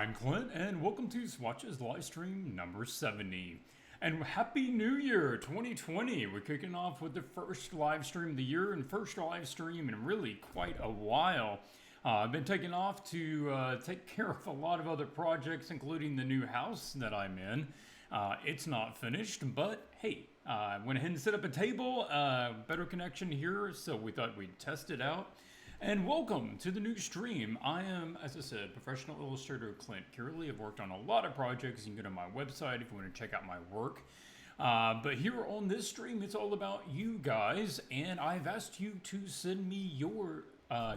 I'm Clint, and welcome to Swatch's Livestream number 70. And Happy New Year 2020! We're kicking off with the first live stream of the year and first live stream in really quite a while. I've been taking off to take care of a lot of other projects, including the new house that I'm in. It's not finished, but hey, I went ahead and set up a table, better connection here, so we thought we'd test it out. And welcome to the new stream. I am, as I said, professional illustrator Clint Cearley. I've worked on a lot of projects. You can go to my website if you want to check out my work. But here on this stream, it's all about you guys, and I've asked you to send me your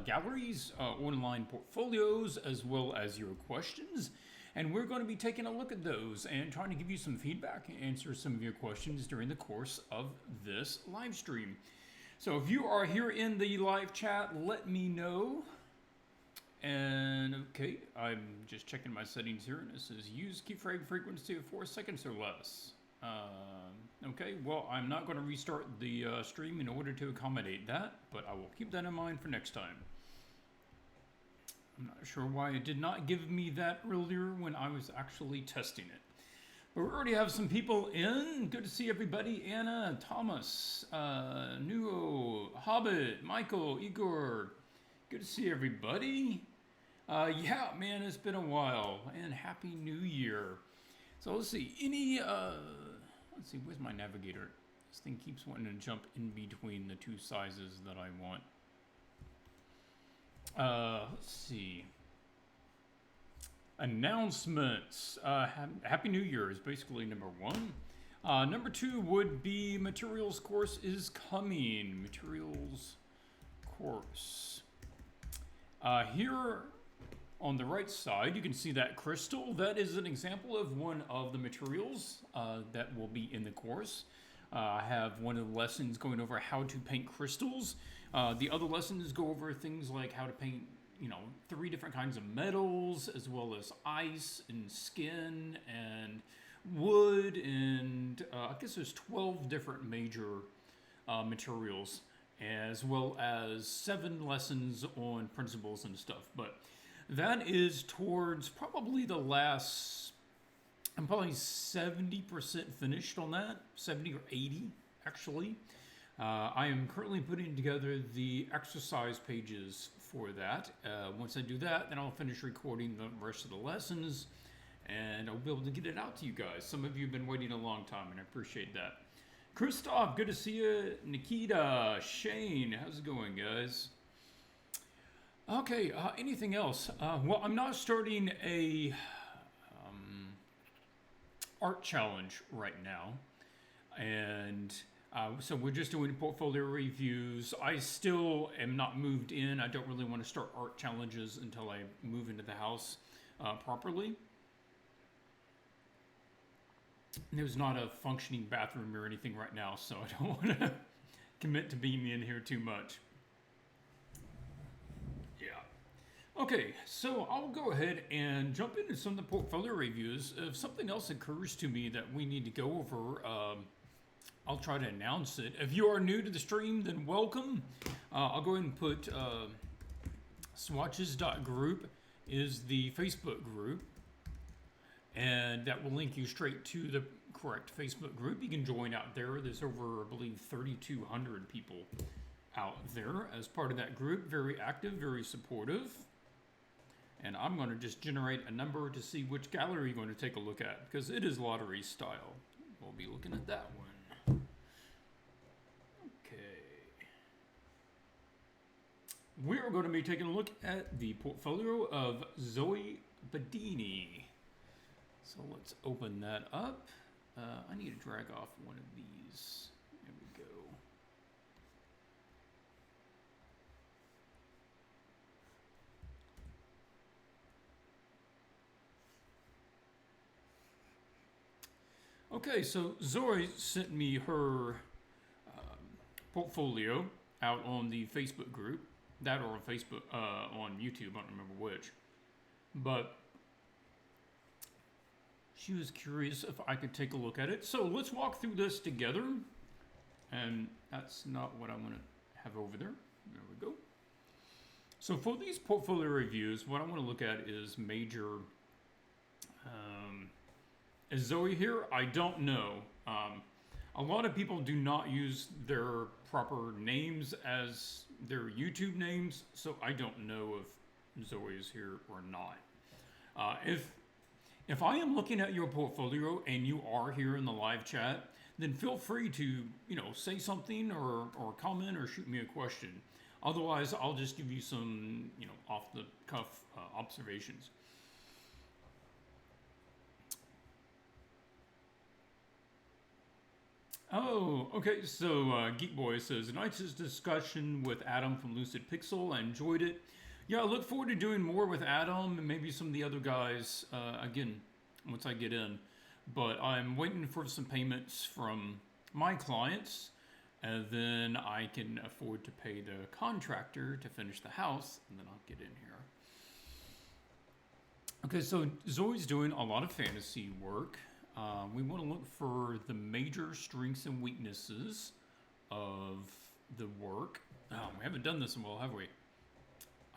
galleries, online portfolios, as well as your questions. And we're going to be taking a look at those and trying to give you some feedback and answer some of your questions during the course of this live stream. So if you are here in the live chat, let me know. And okay, I'm just checking my settings here, and it says use keyframe frequency of 4 seconds or less. Okay, well, I'm not going to restart the stream in order to accommodate that, but I will keep that in mind for next time. I'm not sure why it did not give me that earlier when I was actually testing it. But we already have some people in. Good to see everybody. Anna, Thomas, Nuo, Hobbit, Michael, Igor. Good to see everybody. Yeah, man, it's been a while. And Happy New Year. So let's see. Let's see, where's my navigator? This thing keeps wanting to jump in between the two sizes that I want. Let's see. Announcements. Happy New Year is basically number one. Number two would be materials course is coming. Materials course. Here on the right side, you can see that crystal. That is an example of one of the materials that will be in the course. I have one of the lessons going over how to paint crystals. The other lessons go over things like how to paint 3 different kinds of metals, as well as ice and skin and wood, and I guess there's 12 different major materials, as well as 7 lessons on principles and stuff. But that is towards probably the last, I'm probably 70% finished on that, 70 or 80 actually. I am currently putting together the exercise pages for that. Once I do that, then I'll finish recording the rest of the lessons, and I'll be able to get it out to you guys. Some of you have been waiting a long time, and I appreciate that. Christoph, good to see you. Nikita, Shane, how's it going, guys? Okay, anything else? Well, I'm not starting a art challenge right now, and so we're just doing portfolio reviews. I still am not moved in. I don't really want to start art challenges until I move into the house properly. There's not a functioning bathroom or anything right now, so I don't want to commit to being in here too much. Yeah. Okay, so I'll go ahead and jump into some of the portfolio reviews. If something else occurs to me that we need to go over, I'll try to announce it. If you are new to the stream, then welcome. I'll go ahead and put swatches.group is the Facebook group, and that will link you straight to the correct Facebook group. You can join out there. There's over, I believe, 3,200 people out there as part of that group. Very active, very supportive. And I'm going to just generate a number to see which gallery you're going to take a look at, because it is lottery style. We'll be looking at that one. We are going to be taking a look at the portfolio of Zoe Bedini. So let's open that up. I need to drag off one of these. There we go. Okay, so Zoe sent me her portfolio out on the Facebook group. That or on Facebook, on YouTube, I don't remember which. But she was curious if I could take a look at it. So let's walk through this together. And that's not what I want to have over there. There we go. So for these portfolio reviews, what I want to look at is major Um, is Zoe here? I don't know. A lot of people do not use their proper names as their YouTube names, so I don't know if Zoe is here or not. If I am looking at your portfolio and you are here in the live chat, then feel free to say something or comment or shoot me a question. Otherwise, I'll just give you some off the cuff observations. Oh, okay. So Geek Boy says, nice discussion with Adam from Lucid Pixel. I enjoyed it. Yeah, I look forward to doing more with Adam and maybe some of the other guys again once I get in. But I'm waiting for some payments from my clients, and then I can afford to pay the contractor to finish the house, and then I'll get in here. Okay, so Zoe's doing a lot of fantasy work. We want to look for the major strengths and weaknesses of the work. Oh, we haven't done this in a while, have we?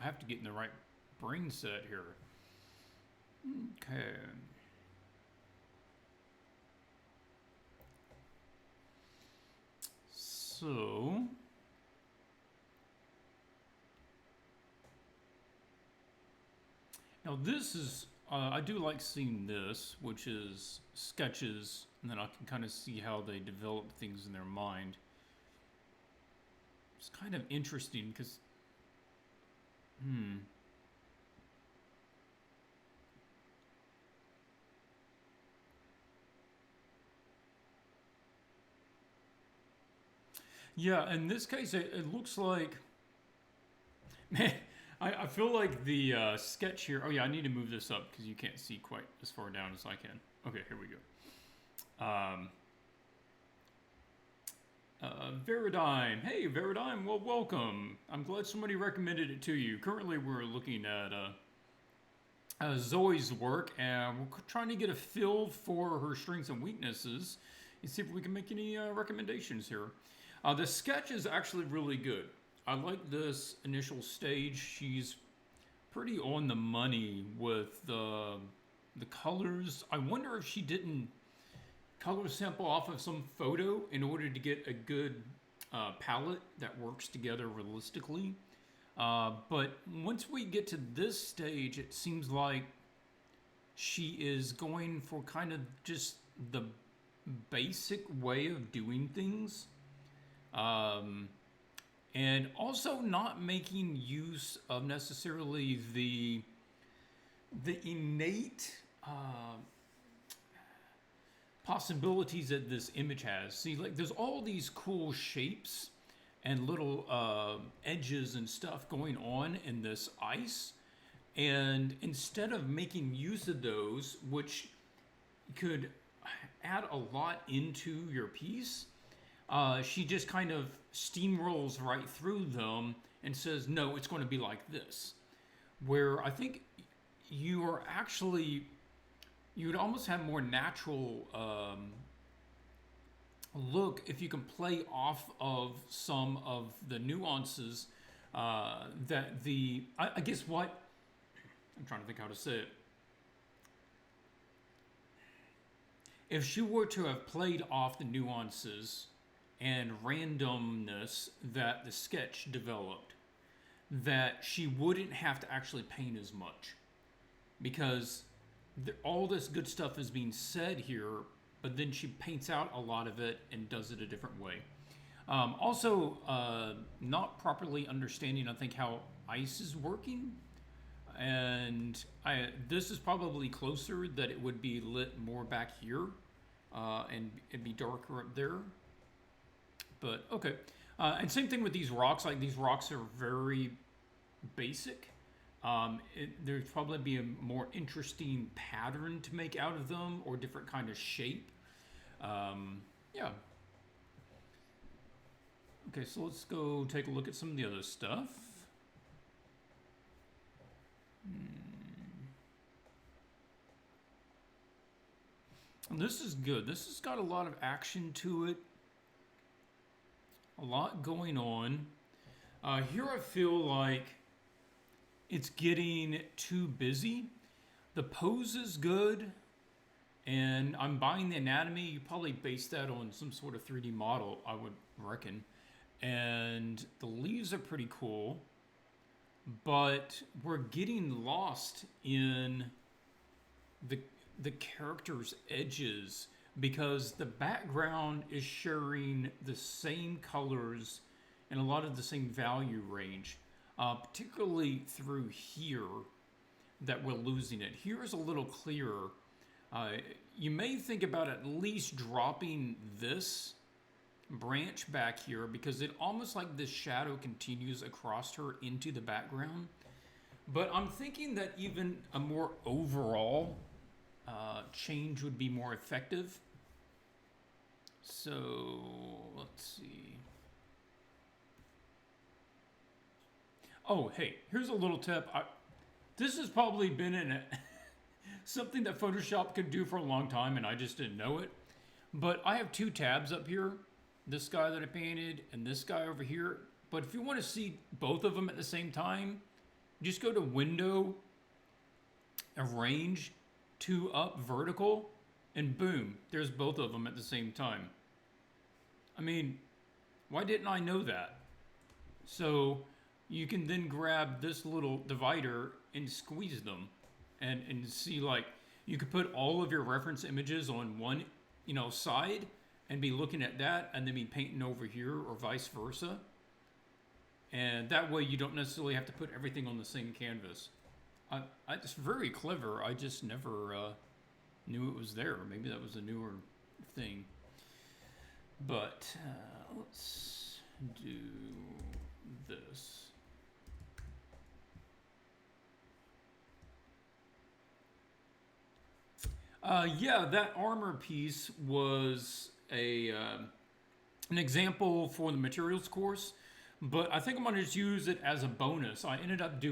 I have to get in the right brain set here. Okay. So, now this is, I do like seeing this, which is sketches, and then I can kind of see how they develop things in their mind. It's kind of interesting because, yeah, in this case, it looks like, man, I feel like the sketch here, oh yeah, I need to move this up because you can't see quite as far down as I can. Okay, here we go. Veridime. Hey, Veridime, well, welcome. I'm glad somebody recommended it to you. Currently, we're looking at Zoe's work, and we're trying to get a feel for her strengths and weaknesses and see if we can make any recommendations here. The sketch is actually really good. I like this initial stage. She's pretty on the money with the colors. I wonder if she didn't color sample off of some photo in order to get a good palette that works together realistically. But once we get to this stage, it seems like she is going for kind of just the basic way of doing things. And also not making use of necessarily the innate possibilities that this image has. See, like there's all these cool shapes and little edges and stuff going on in this ice, and instead of making use of those, which could add a lot into your piece, she just kind of steamrolls right through them and says, no, it's going to be like this. Where I think you are actually, you would almost have more natural look if you can play off of some of the nuances that the, I guess what, I'm trying to think how to say it. If she were to have played off the nuances and randomness that the sketch developed, that she wouldn't have to actually paint as much, because all this good stuff is being said here, but then she paints out a lot of it and does it a different way. Also, not properly understanding, I think, how ice is working, and this is probably closer that it would be lit more back here, and it'd be darker up there. But okay, and same thing with these rocks. Like these rocks are very basic. There'd probably be a more interesting pattern to make out of them, or different kind of shape. Yeah. Okay, so let's go take a look at some of the other stuff. And this is good. This has got a lot of action to it. A lot going on. Here I feel like it's getting too busy. The pose is good. And I'm buying the anatomy. You probably base that on some sort of 3D model, I would reckon. And the leaves are pretty cool, but we're getting lost in the the character's edges because the background is sharing the same colors and a lot of the same value range, particularly through here that we're losing it. Here is a little clearer. You may think about at least dropping this branch back here because it almost like this shadow continues across her into the background. But I'm thinking that even a more overall change would be more effective. So let's see. Oh, hey, here's a little tip. This has probably been in something that Photoshop could do for a long time, and I just didn't know it. But I have two tabs up here. This guy that I painted and this guy over here. But if you want to see both of them at the same time, just go to Window, Arrange, 2 up, Vertical, and boom, there's both of them at the same time. I mean, why didn't I know that? So you can then grab this little divider and squeeze them and see, like, you could put all of your reference images on one, side and be looking at that and then be painting over here or vice versa. And that way you don't necessarily have to put everything on the same canvas. It's very clever. I just never knew it was there. Maybe that was a newer thing. But let's do this. Yeah, that armor piece was an example for the materials course, but I think I'm going to just use it as a bonus. I ended up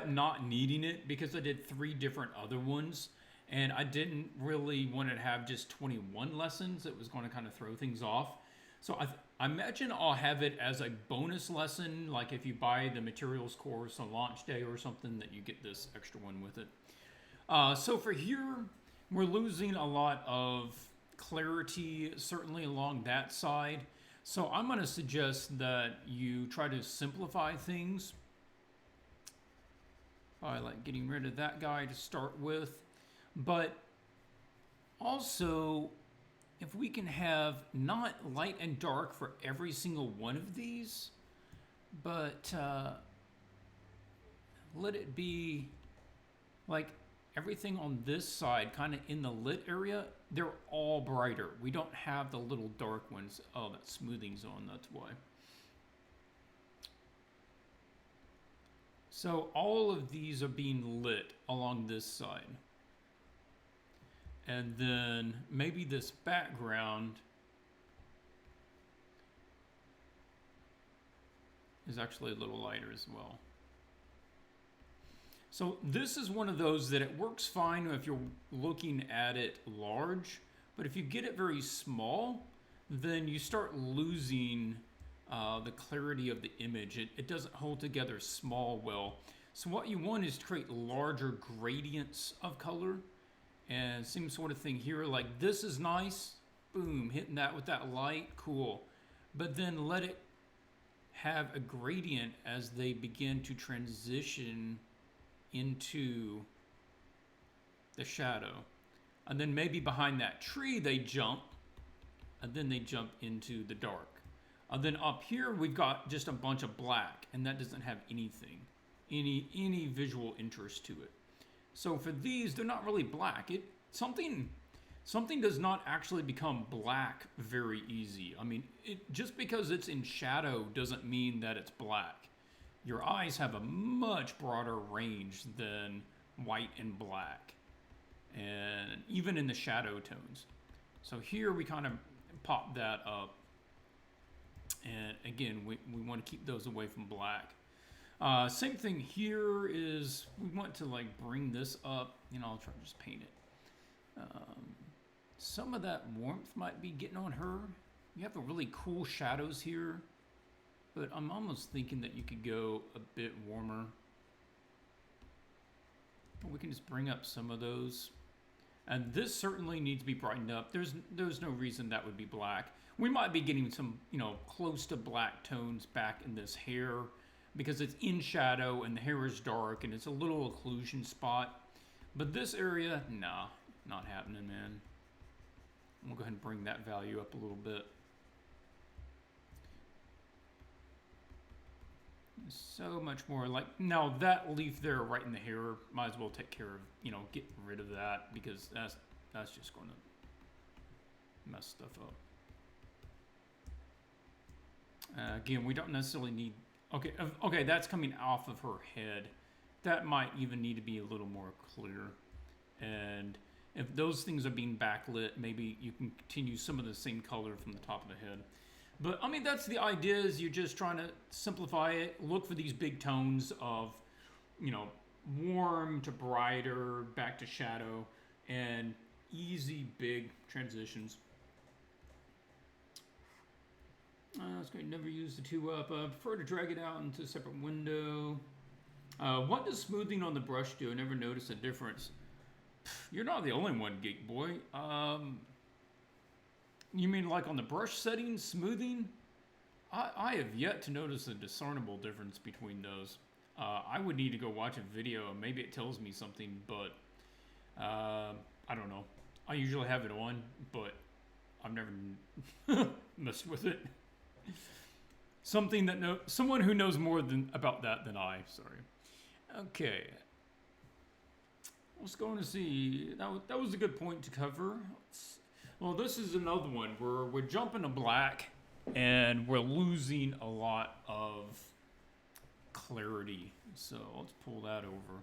not needing it because I did 3 different other ones, and I didn't really want to have just 21 lessons. It was going to kind of throw things off. So I imagine I'll have it as a bonus lesson, like if you buy the materials course on launch day or something, that you get this extra one with it. So for here, we're losing a lot of clarity, certainly along that side. So I'm going to suggest that you try to simplify things. I like getting rid of that guy to start with. But also, if we can have not light and dark for every single one of these, but let it be like everything on this side, kind of in the lit area, they're all brighter. We don't have the little dark ones. Oh, that smoothing's on, that's why. So all of these are being lit along this side. And then maybe this background is actually a little lighter as well. So this is one of those that it works fine if you're looking at it large, but if you get it very small, then you start losing the clarity of the image. It doesn't hold together small well. So what you want is to create larger gradients of color. And same sort of thing here, like this is nice, boom, hitting that with that light, cool. But then let it have a gradient as they begin to transition into the shadow. And then maybe behind that tree they jump, and then they jump into the dark. And then up here we've got just a bunch of black, and that doesn't have anything, any visual interest to it. So for these, they're not really black. Something does not actually become black very easy. I mean, just because it's in shadow doesn't mean that it's black. Your eyes have a much broader range than white and black, and even in the shadow tones. So here we kind of pop that up, and again, we want to keep those away from black. Same thing here is we want to like bring this up. I'll try to just paint it. Some of that warmth might be getting on her. You have a really cool shadows here, but I'm almost thinking that you could go a bit warmer. We can just bring up some of those. And this certainly needs to be brightened up. There's no reason that would be black. We might be getting some, you know, close to black tones back in this hair because it's in shadow and the hair is dark and it's a little occlusion spot. But this area, nah, not happening, man. We'll go ahead and bring that value up a little bit. So much more like, now that leaf there right in the hair, might as well take care of, you know, getting rid of that because that's just going to mess stuff up. Again, we don't necessarily need, okay, that's coming off of her head. That might even need to be a little more clear. And if those things are being backlit, maybe you can continue some of the same color from the top of the head. But, I mean, that's the idea, is you're just trying to simplify it, look for these big tones of, you know, warm to brighter, back to shadow, and easy, big transitions. That's great. Never use the 2-up. I prefer to drag it out into a separate window. What does smoothing on the brush do? I never noticed a difference. You're not the only one, Geek Boy. You mean like on the brush settings, smoothing? I have yet to notice a discernible difference between those. I would need to go watch a video. Maybe it tells me something, but I don't know. I usually have it on, but I've never messed with it. Someone who knows more about that than I. Sorry. Okay. Let's go and see. That was a good point to cover. Well, this is another one where we're jumping to black and we're losing a lot of clarity. So let's pull that over.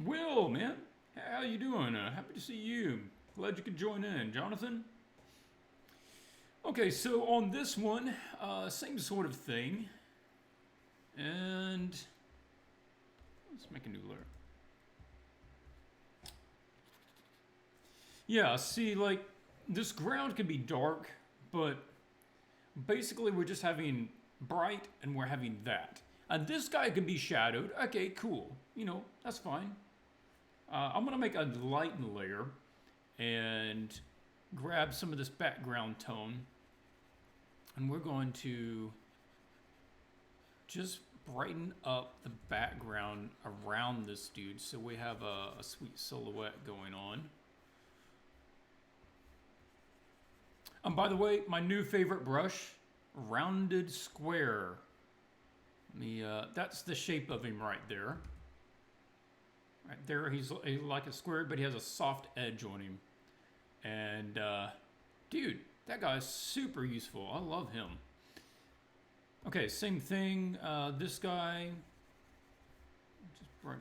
Will, man, how you doing? Happy to see you. Glad you could join in. Jonathan? Okay, so on this one, same sort of thing. And let's make a new layer. Yeah, see, like, this ground can be dark, but basically we're just having bright and we're having that. And this guy can be shadowed. Okay, cool. You know, that's fine. I'm going to make a lighten layer and grab some of this background tone. And we're going to just brighten up the background around this dude so we have a sweet silhouette going on. And by the way, my new favorite brush, rounded square. That's the shape of him right there. Right there, he's like a square, but he has a soft edge on him. And dude, that guy is super useful. I love him. Okay, same thing. This guy. Just right.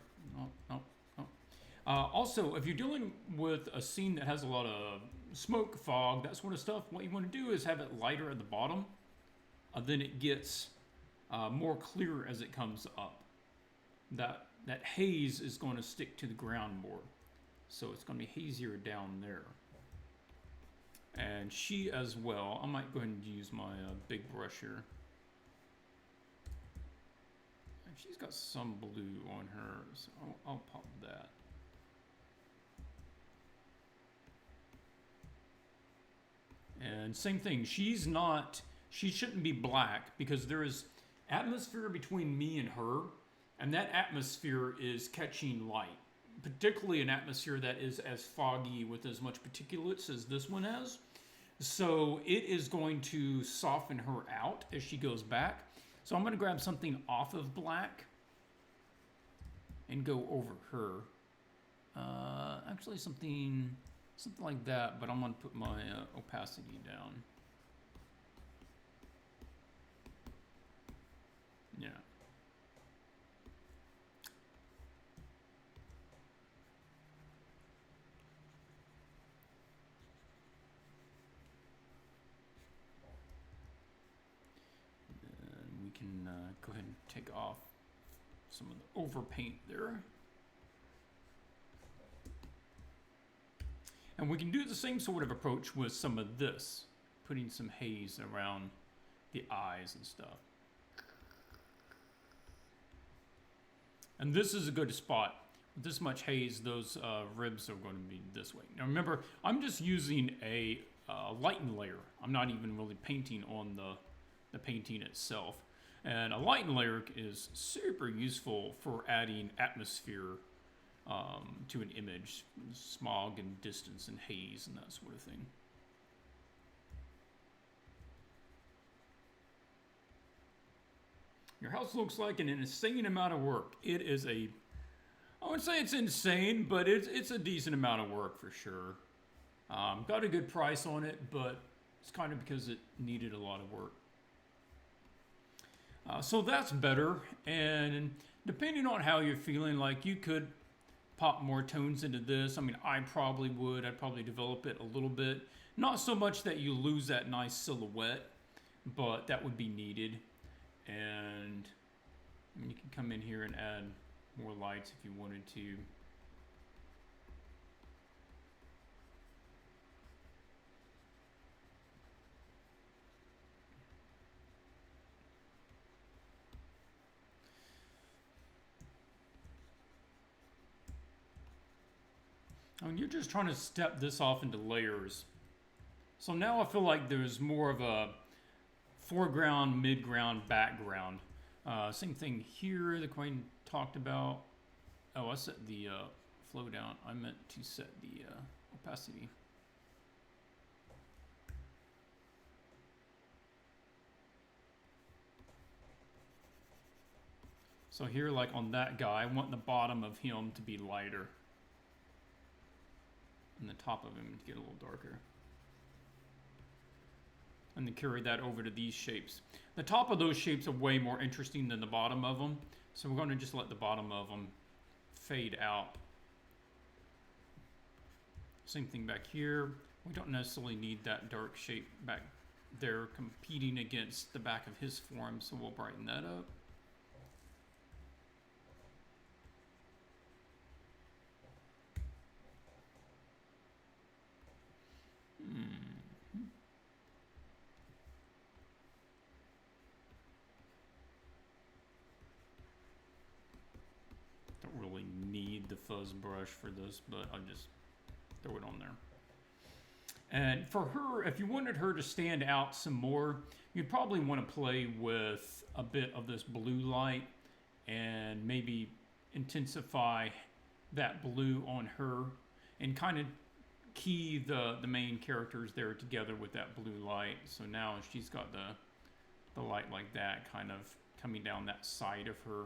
No. Also, if you're dealing with a scene that has a lot of smoke, fog, that sort of stuff, what you want to do is have it lighter at the bottom. Then it gets more clear as it comes up. That haze is going to stick to the ground more. So it's going to be hazier down there. And she as well. I might go ahead and use my big brush here. And she's got some blue on her, so I'll pop that. And same thing, she shouldn't be black because there is atmosphere between me and her, and that atmosphere is catching light, particularly an atmosphere that is as foggy with as much particulates as this one has. So it is going to soften her out as she goes back. So I'm going to grab something off of black and go over her. Actually something like that, but I'm going to put my opacity down. Yeah. And we can go ahead and take off some of the overpaint there. And we can do the same sort of approach with some of this, putting some haze around the eyes and stuff. And this is a good spot. With this much haze, those ribs are going to be this way. Now remember, I'm just using a lighten layer. I'm not even really painting on the painting itself. And a lighten layer is super useful for adding atmosphere to an image, smog and distance and haze and that sort of thing. Your house looks like an insane amount of work. It is I wouldn't say it's insane, but it's a decent amount of work for sure. Got a good price on it, but it's kind of because it needed a lot of work. So that's better, and depending on how you're feeling, like you could pop more tones into this. I mean, I probably would. I'd probably develop it a little bit. Not so much that you lose that nice silhouette, but that would be needed. And I mean, you can come in here and add more lights if you wanted to. I mean, you're just trying to step this off into layers. So now I feel like there's more of a foreground, midground, background. Same thing here, the Queen talked about. Oh, I set the flow down. I meant to set the opacity. So here, like on that guy, I want the bottom of him to be lighter. And the top of him to get a little darker. And then carry that over to these shapes. The top of those shapes are way more interesting than the bottom of them. So we're going to just let the bottom of them fade out. Same thing back here. We don't necessarily need that dark shape back there competing against the back of his form, so we'll brighten that up. Don't really need the fuzz brush for this, but I'll just throw it on there. And for her, if you wanted her to stand out some more, you'd probably want to play with a bit of this blue light and maybe intensify that blue on her and kind of key the main characters there together with that blue light. So now she's got the light like that kind of coming down that side of her.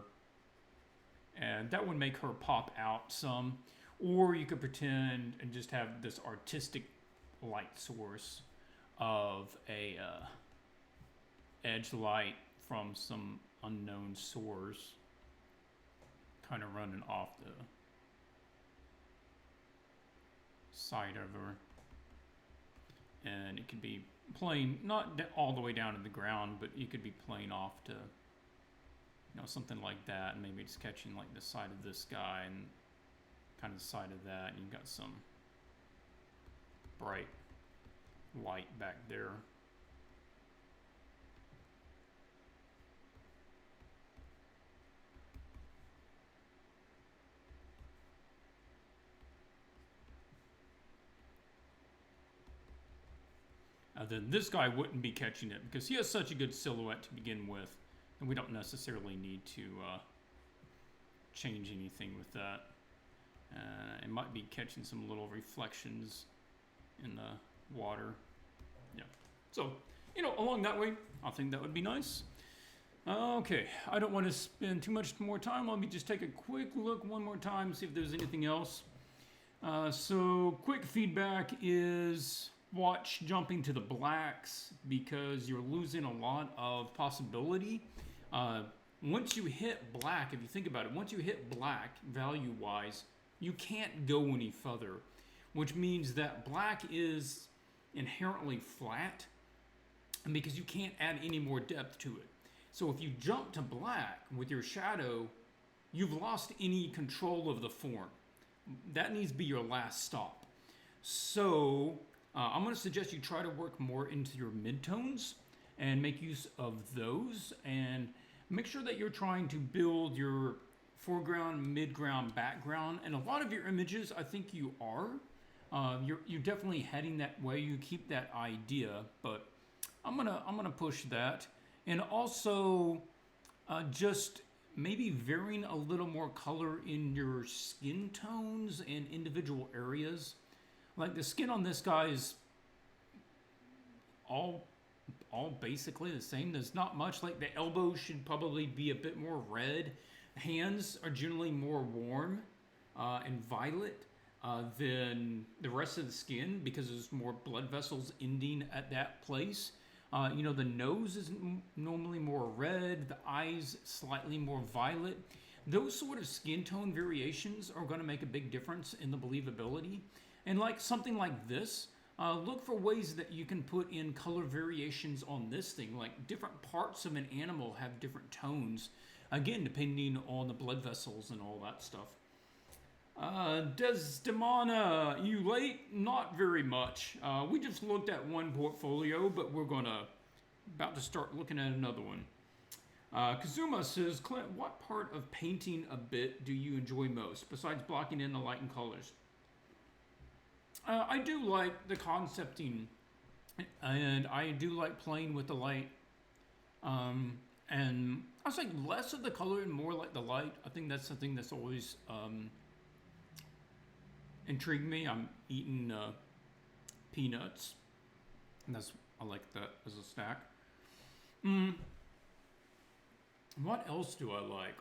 And that would make her pop out some. Or you could pretend and just have this artistic light source of a edge light from some unknown source kind of running off the side of her. And it could be playing not all the way down to the ground, but you could be playing off to, you know, something like that, and maybe it's catching like the side of this guy and kind of the side of that, and you've got some bright light back there. Then this guy wouldn't be catching it because he has such a good silhouette to begin with, and we don't necessarily need to change anything with that. It might be catching some little reflections in the water. Yeah. So, you know, along that way, I think that would be nice. Okay, I don't want to spend too much more time. Let me just take a quick look one more time, see if there's anything else. So, quick feedback is watch jumping to the blacks because you're losing a lot of possibility. Once you hit black, if you think about it, once you hit black value-wise, you can't go any further, which means that black is inherently flat, and because you can't add any more depth to it. So if you jump to black with your shadow, you've lost any control of the form. That needs to be your last stop. So I'm going to suggest you try to work more into your midtones and make use of those, and make sure that you're trying to build your foreground, midground, background, and a lot of your images, I think you are. You're definitely heading that way. You keep that idea, but I'm gonna push that, and also just maybe varying a little more color in your skin tones and individual areas. Like the skin on this guy is all basically the same. There's not much. Like the elbows should probably be a bit more red. Hands are generally more warm and violet than the rest of the skin because there's more blood vessels ending at that place. The nose is normally more red, the eyes slightly more violet. Those sort of skin tone variations are going to make a big difference in the believability. And like something like this, look for ways that you can put in color variations on this thing. Like different parts of an animal have different tones, again, depending on the blood vessels and all that stuff. Desdemona, you late? Not very much. We just looked at one portfolio, but we're about to start looking at another one. Kazuma says, Clint, what part of painting a bit do you enjoy most, besides blocking in the light and colors? I do like the concepting, and I do like playing with the light. And I was like less of the color and more like the light. I think that's something that's always intrigued me. I'm eating peanuts, and I like that as a snack. What else do I like?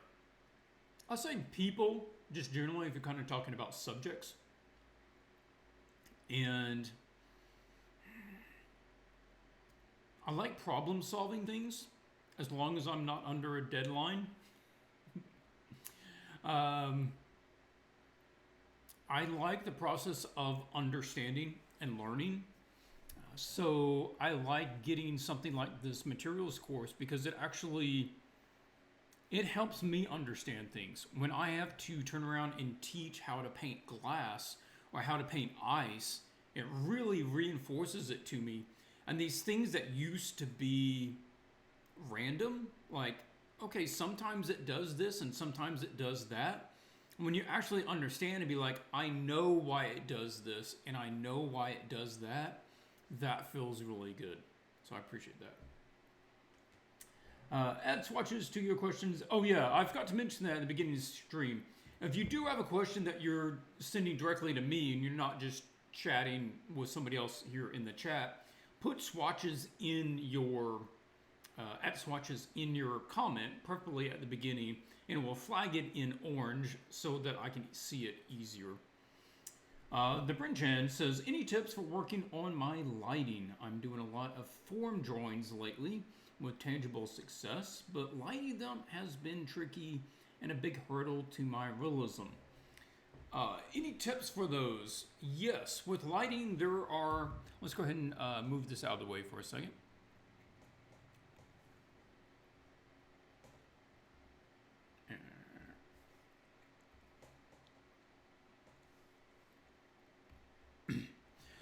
I'll say people, just generally, if you're kind of talking about subjects. And I like problem solving things as long as I'm not under a deadline. I like the process of understanding and learning. So I like getting something like this materials course because it helps me understand things. When I have to turn around and teach how to paint glass or how to paint ice, it really reinforces it to me. And these things that used to be random, like, okay, sometimes it does this and sometimes it does that. When you actually understand and be like, I know why it does this and I know why it does that, that feels really good. So I appreciate that. Add swatches to your questions. Oh yeah, I forgot to mention that at the beginning of the stream. If you do have a question that you're sending directly to me and you're not just chatting with somebody else here in the chat, put swatches in your comment, preferably at the beginning, and we'll flag it in orange so that I can see it easier. The Brendon says, any tips for working on my lighting? I'm doing a lot of form drawings lately with tangible success, but lighting them has been tricky and a big hurdle to my realism. Any tips for those? Yes, with lighting there are, let's go ahead and move this out of the way for a second.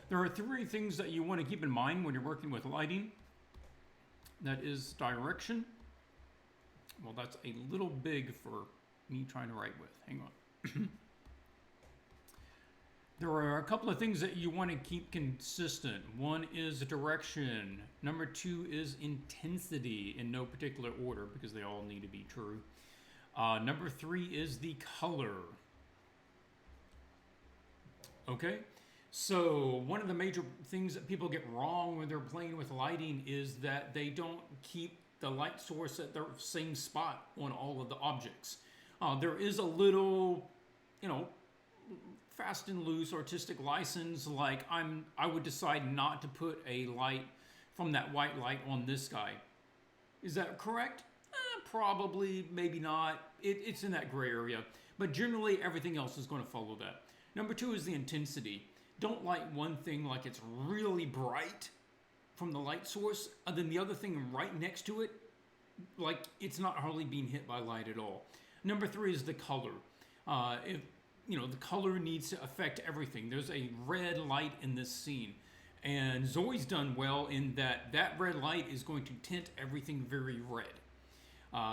There are three things that you want to keep in mind when you're working with lighting. That is direction. Well, that's a little big for me trying to write with. Hang on. There are a couple of things that you want to keep consistent. One is direction. Number two is intensity in no particular order because they all need to be true. Number three is the color. Okay? So one of the major things that people get wrong when they're playing with lighting is that they don't keep the light source at the same spot on all of the objects. There is a little, fast and loose artistic license. Like I would decide not to put a light from that white light on this guy. Is that correct? Probably, maybe not. It's in that gray area. But generally, everything else is going to follow that. Number two is the intensity. Don't light one thing like it's really bright from the light source, and then the other thing right next to it, like it's not hardly being hit by light at all. Number three is the color. The color needs to affect everything. There's a red light in this scene, and Zoe's done well in that red light is going to tint everything very red.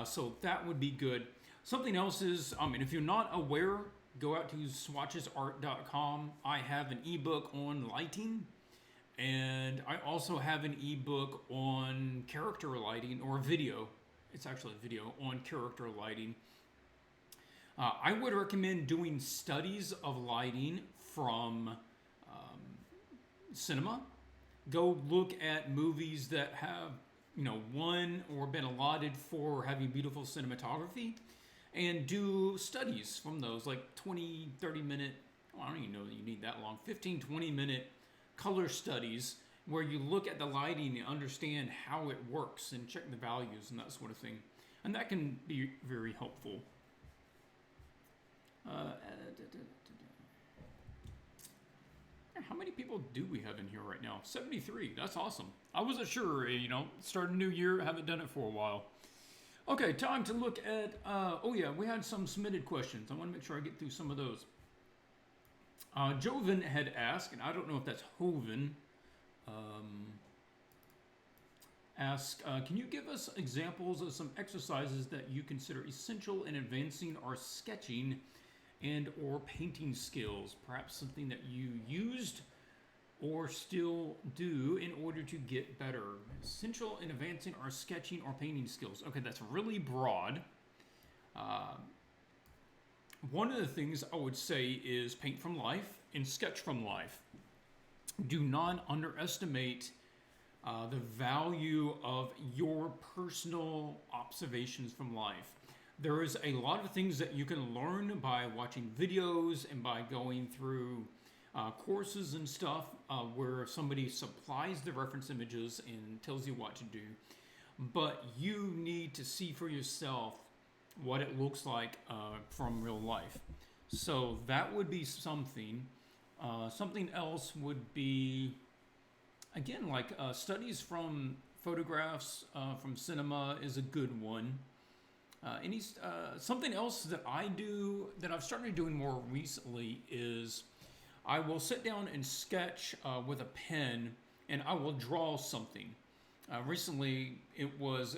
So that would be good. Something else is, if you're not aware, go out to swatchesart.com. I have an ebook on lighting, and I also have an ebook on character lighting, or video. It's actually a video on character lighting. I would recommend doing studies of lighting from cinema. Go look at movies that have, won or been allotted for having beautiful cinematography, and do studies from those, like 20, 30 minute, I don't even know that you need that long, 15, 20 minute color studies where you look at the lighting and understand how it works and check the values and that sort of thing. And that can be very helpful. How many people do we have in here right now? 73. That's awesome. I wasn't sure, start a new year, haven't done it for a while. Okay, time to look at, we had some submitted questions. I want to make sure I get through some of those. Joven had asked, and I don't know if that's Hoven, asked, can you give us examples of some exercises that you consider essential in advancing our sketching and or painting skills? Perhaps something that you used or still do in order to get better. Essential in advancing our sketching or painting skills. Okay, that's really broad. One of the things I would say is paint from life and sketch from life. Do not underestimate the value of your personal observations from life. There is a lot of things that you can learn by watching videos and by going through courses and stuff where somebody supplies the reference images and tells you what to do. But you need to see for yourself what it looks like from real life. So that would be something. Something else would be, again, like studies from photographs from cinema is a good one. Something else that I do, that I've started doing more recently, is I will sit down and sketch with a pen, and I will draw something. Recently, it was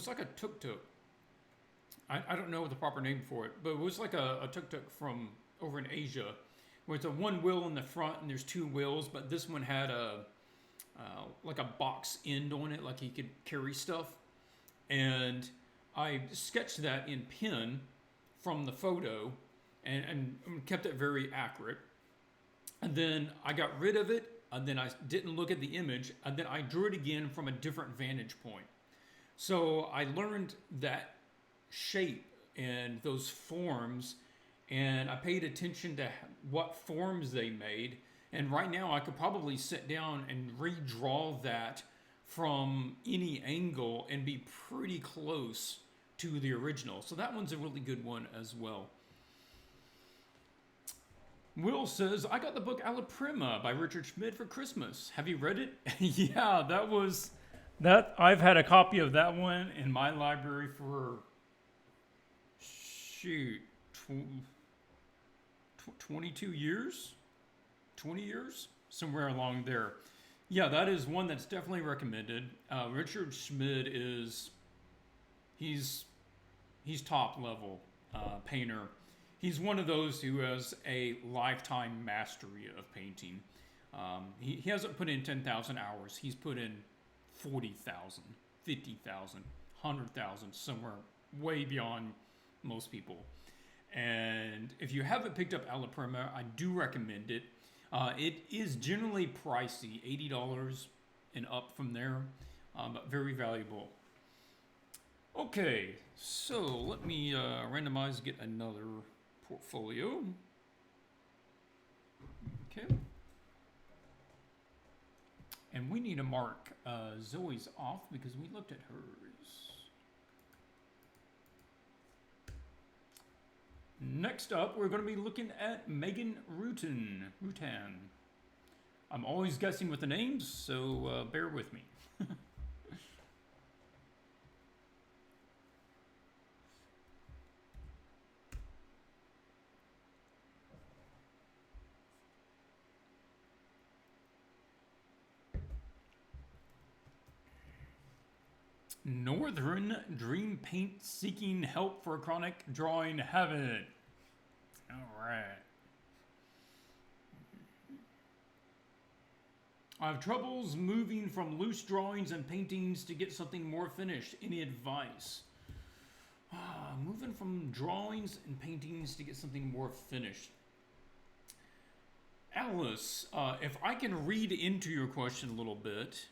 like a tuk-tuk. I don't know the proper name for it, but it was like a tuk-tuk from over in Asia, where it's a one wheel in the front and there's two wheels, but this one had like a box end on it, like he could carry stuff. And I sketched that in pen from the photo and kept it very accurate. And then I got rid of it, and then I didn't look at the image, and then I drew it again from a different vantage point. So I learned that shape and those forms, and I paid attention to what forms they made. And right now I could probably sit down and redraw that from any angle and be pretty close to the original. So that one's a really good one as well. Will says, I got the book Alla Prima by Richard Schmid for Christmas. Have you read it? Yeah, I've had a copy of that one in my library for, 22 years? 20 years? Somewhere along there. Yeah, that is one that's definitely recommended. Richard Schmid he's top level painter. He's one of those who has a lifetime mastery of painting. He hasn't put in 10,000 hours. He's put in 40,000, 50,000, 100,000, somewhere way beyond most people. And if you haven't picked up Alla Prima, I do recommend it. It is generally pricey, $80 and up from there, but very valuable. Okay, so let me randomize, get another portfolio. Okay. And we need to mark Zoe's off because we looked at hers. Next up, we're going to be looking at Megan Rutan. I'm always guessing with the names, so bear with me. Northern Dream Paint seeking help for chronic drawing habit. All right. I have troubles moving from loose drawings and paintings to get something more finished. Any advice? Moving from drawings and paintings to get something more finished. Alice, if I can read into your question a little bit,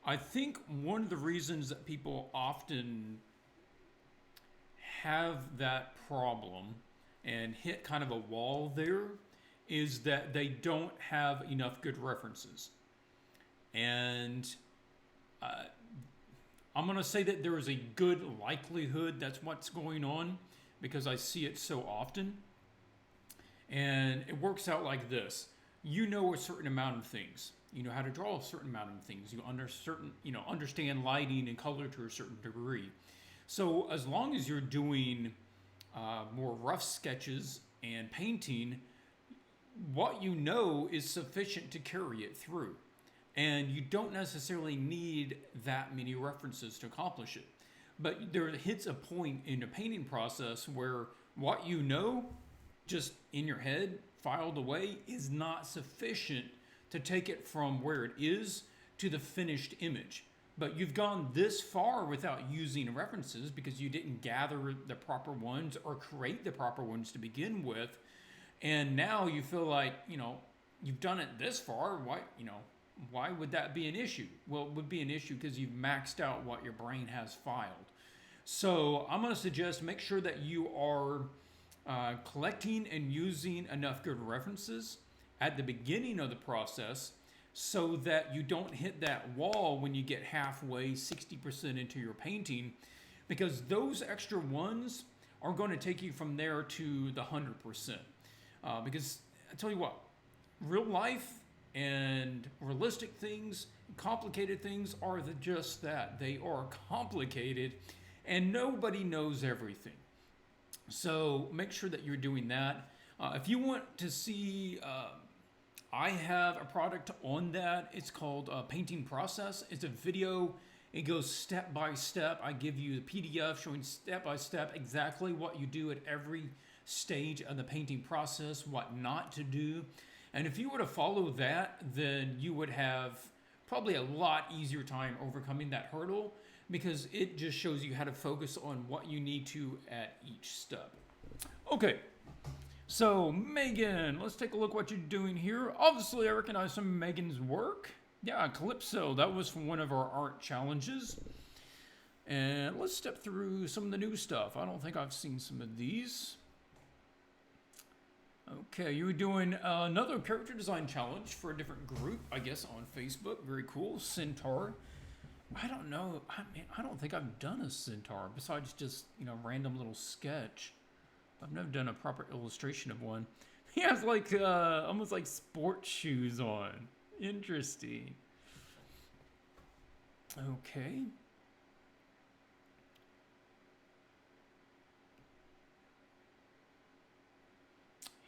I think one of the reasons that people often have that problem and hit kind of a wall there is that they don't have enough good references. And I'm going to say that there is a good likelihood that's what's going on because I see it so often. And it works out like this. You know a certain amount of things. You know how to draw a certain amount of things. You understand lighting and color to a certain degree. So as long as you're doing more rough sketches and painting, what you know is sufficient to carry it through. And you don't necessarily need that many references to accomplish it. But there hits a point in the painting process where what you know, just in your head, filed away, is not sufficient to take it from where it is to the finished image. But you've gone this far without using references because you didn't gather the proper ones or create the proper ones to begin with. And now you feel like, you've done it this far. Why would that be an issue? Well, it would be an issue because you've maxed out what your brain has filed. So I'm going to suggest make sure that you are collecting and using enough good references at the beginning of the process so that you don't hit that wall when you get halfway, 60% into your painting, because those extra ones are going to take you from there to the 100%. Because I tell you what, real life and realistic things, complicated things are just that. They are complicated and nobody knows everything. So make sure that you're doing that. If you want to see, I have a product on that. It's called Painting Process. It's a video. It goes step by step. I give you the PDF showing step by step exactly what you do at every stage of the painting process, what not to do. And if you were to follow that, then you would have probably a lot easier time overcoming that hurdle because it just shows you how to focus on what you need to at each step. Okay, so Megan, let's take a look what you're doing here. Obviously, I recognize some of Megan's work. Yeah, Calypso, that was from one of our art challenges. And let's step through some of the new stuff. I don't think I've seen some of these. Okay, you were doing another character design challenge for a different group, I guess, on Facebook. Very cool. Centaur. I don't know. I don't think I've done a centaur besides just, random little sketch. I've never done a proper illustration of one. He has like almost like sports shoes on. Interesting. Okay.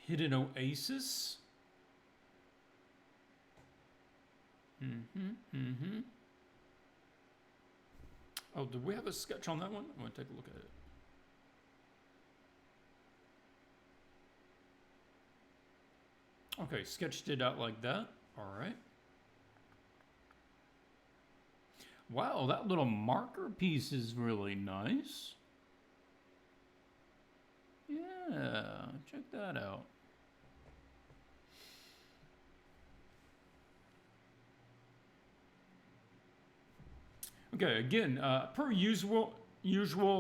Hidden Oasis. Oh, do we have a sketch on that one? I want to take a look at it. Okay, sketched it out like that. All right. Wow, that little marker piece is really nice. Yeah, check that out. Okay, again, per usual,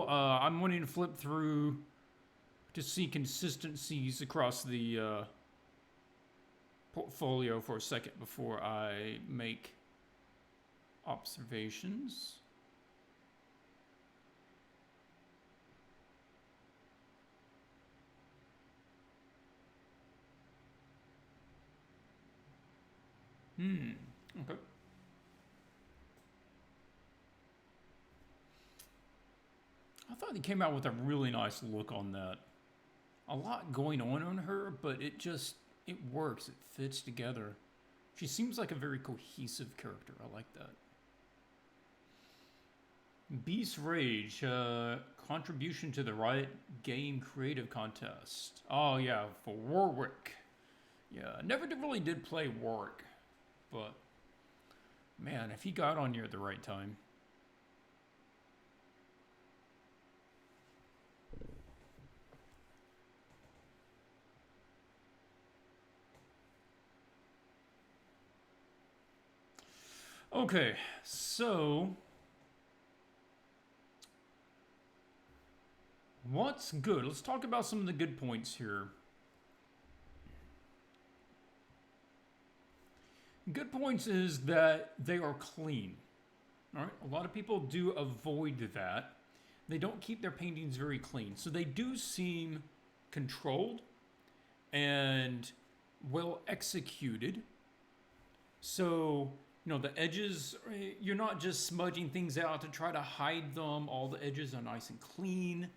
I'm wanting to flip through to see consistencies across the portfolio for a second before I make observations. Okay. I thought he came out with a really nice look on that. A lot going on her, but it works. It fits together. She seems like a very cohesive character. I like that. Beast Rage, contribution to the Riot Game Creative Contest. Oh yeah, for Warwick. Yeah, I never really did play Warwick, but man, if he got on here at the right time. Okay, so what's good? Let's talk about some of the good points here. Good points is that they are clean. All right, a lot of people do avoid that. They don't keep their paintings very clean, so they do seem controlled and well executed. So, you know, the edges, you're not just smudging things out to try to hide them. All the edges are nice and clean.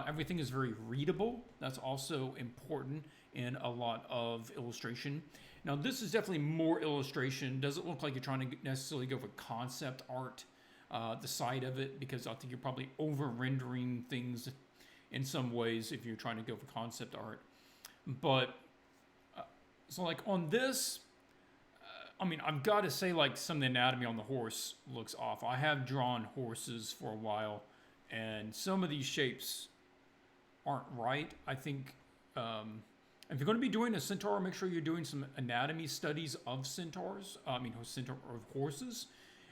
Everything is very readable. That's also important in a lot of illustration. Now, this is definitely more illustration. Doesn't look like you're trying to necessarily go for concept art, the side of it, because I think you're probably over-rendering things in some ways if you're trying to go for concept art. But, so like on this, I mean, I've got to say, like, some of the anatomy on the horse looks off. I have drawn horses for a while, and some of these shapes aren't right. I think if you're going to be doing a centaur, make sure you're doing some anatomy studies of centaurs, centaur of horses,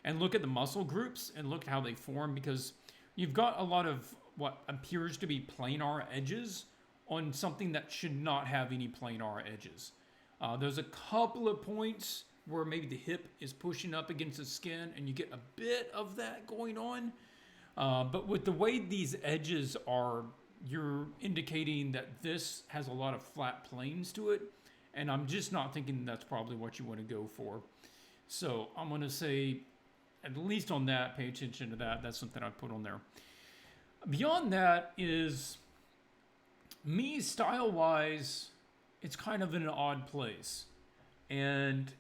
and look at the muscle groups and look at how they form, because you've got a lot of what appears to be planar edges on something that should not have any planar edges. There's a couple of points where maybe the hip is pushing up against the skin and you get a bit of that going on. But with the way these edges are, you're indicating that this has a lot of flat planes to it. And I'm just not thinking that's probably what you want to go for. So I'm going to say, at least on that, pay attention to that. That's something I put on there. Beyond that is, me style-wise, it's kind of in an odd place. And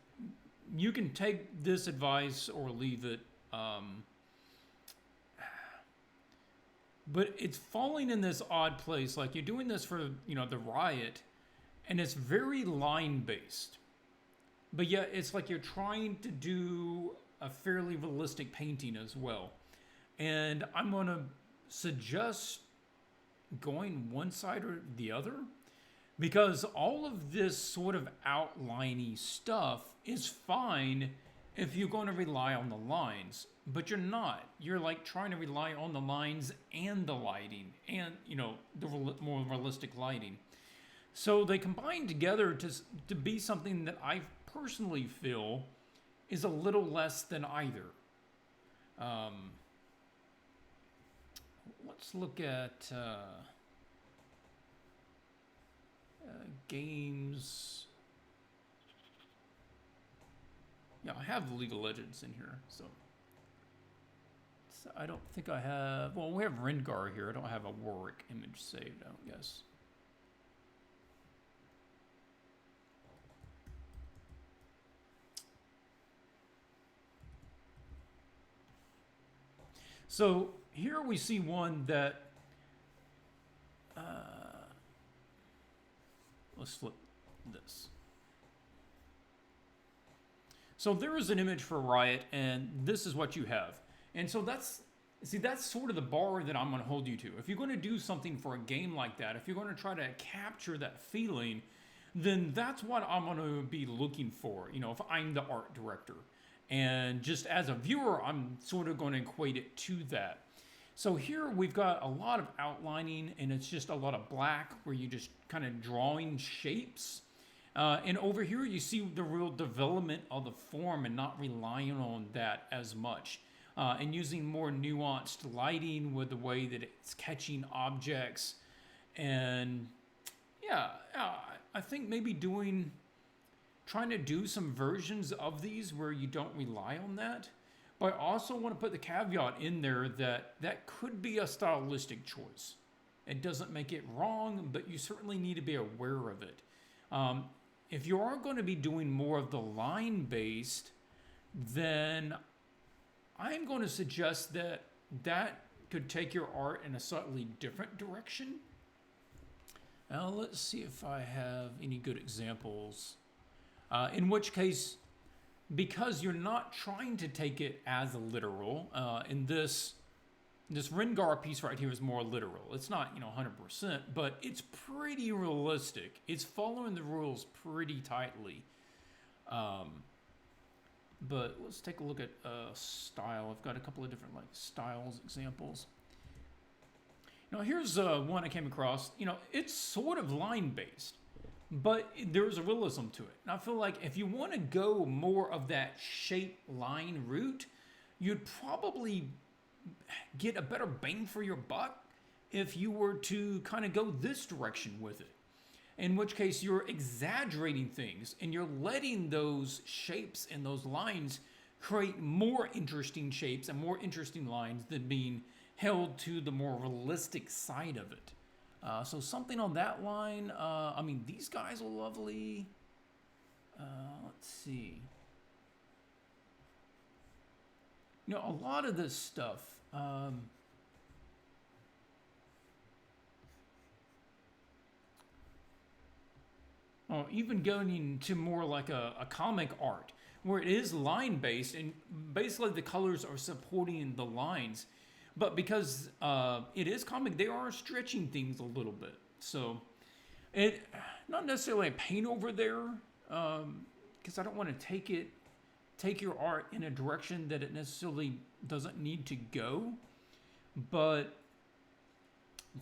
you can take this advice or leave it. But it's falling in this odd place. Like, you're doing this for, you know, the Riot, and it's very line-based. But yet, it's like you're trying to do a fairly realistic painting as well. And I'm going to suggest going one side or the other, because all of this sort of outliney stuff is fine if you're going to rely on the lines, but you're not. You're like trying to rely on the lines and the lighting and, you know, the more realistic lighting. So they combine together to be something that I personally feel is a little less than either. Let's look at games. Yeah, I have League of Legends in here, so I don't think I have. Well, we have Rengar here. I don't have a Warwick image saved, I don't guess. So here we see one that, let's flip this. So there is an image for Riot, and this is what you have. And so that's sort of the bar that I'm going to hold you to. If you're going to do something for a game like that, if you're going to try to capture that feeling, then that's what I'm going to be looking for, you know, if I'm the art director. And just as a viewer, I'm sort of going to equate it to that. So here we've got a lot of outlining, and it's just a lot of black where you're just kind of drawing shapes. And over here you see the real development of the form and not relying on that as much. And using more nuanced lighting with the way that it's catching objects. And yeah, I think maybe trying to do some versions of these where you don't rely on that. But I also want to put the caveat in there that could be a stylistic choice. It doesn't make it wrong, but you certainly need to be aware of it. If you are going to be doing more of the line-based, then I'm going to suggest that that could take your art in a slightly different direction. Now let's see if I have any good examples. In which case, because you're not trying to take it as literal, in this Rengar piece right here is more literal. It's not, 100%, but it's pretty realistic. It's following the rules pretty tightly. But let's take a look at style. I've got a couple of different styles examples. Now here's one I came across. It's sort of line based, but there's a realism to it. And I feel like if you want to go more of that shape line route, you'd probably get a better bang for your buck if you were to kind of go this direction with it. In which case you're exaggerating things and you're letting those shapes and those lines create more interesting shapes and more interesting lines than being held to the more realistic side of it. So something on that line. These guys are lovely. Let's see. A lot of this stuff. Even going into more like a comic art, where it is line-based, and basically the colors are supporting the lines. But because it is comic, they are stretching things a little bit. So, it not necessarily a paint over there, because I don't want to take your art in a direction that it necessarily doesn't need to go. But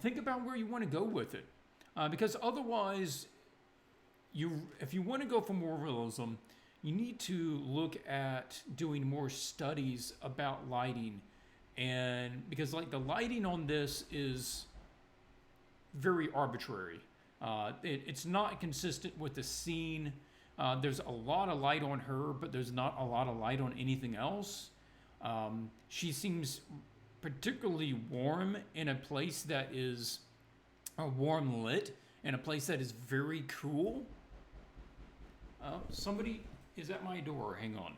think about where you want to go with it, because otherwise, if you want to go for more realism, you need to look at doing more studies about lighting. And because the lighting on this is very arbitrary. It's not consistent with the scene. There's a lot of light on her, but there's not a lot of light on anything else. She seems particularly warm in a place that is warm lit, in a place that is very cool. Somebody is at my door. Hang on.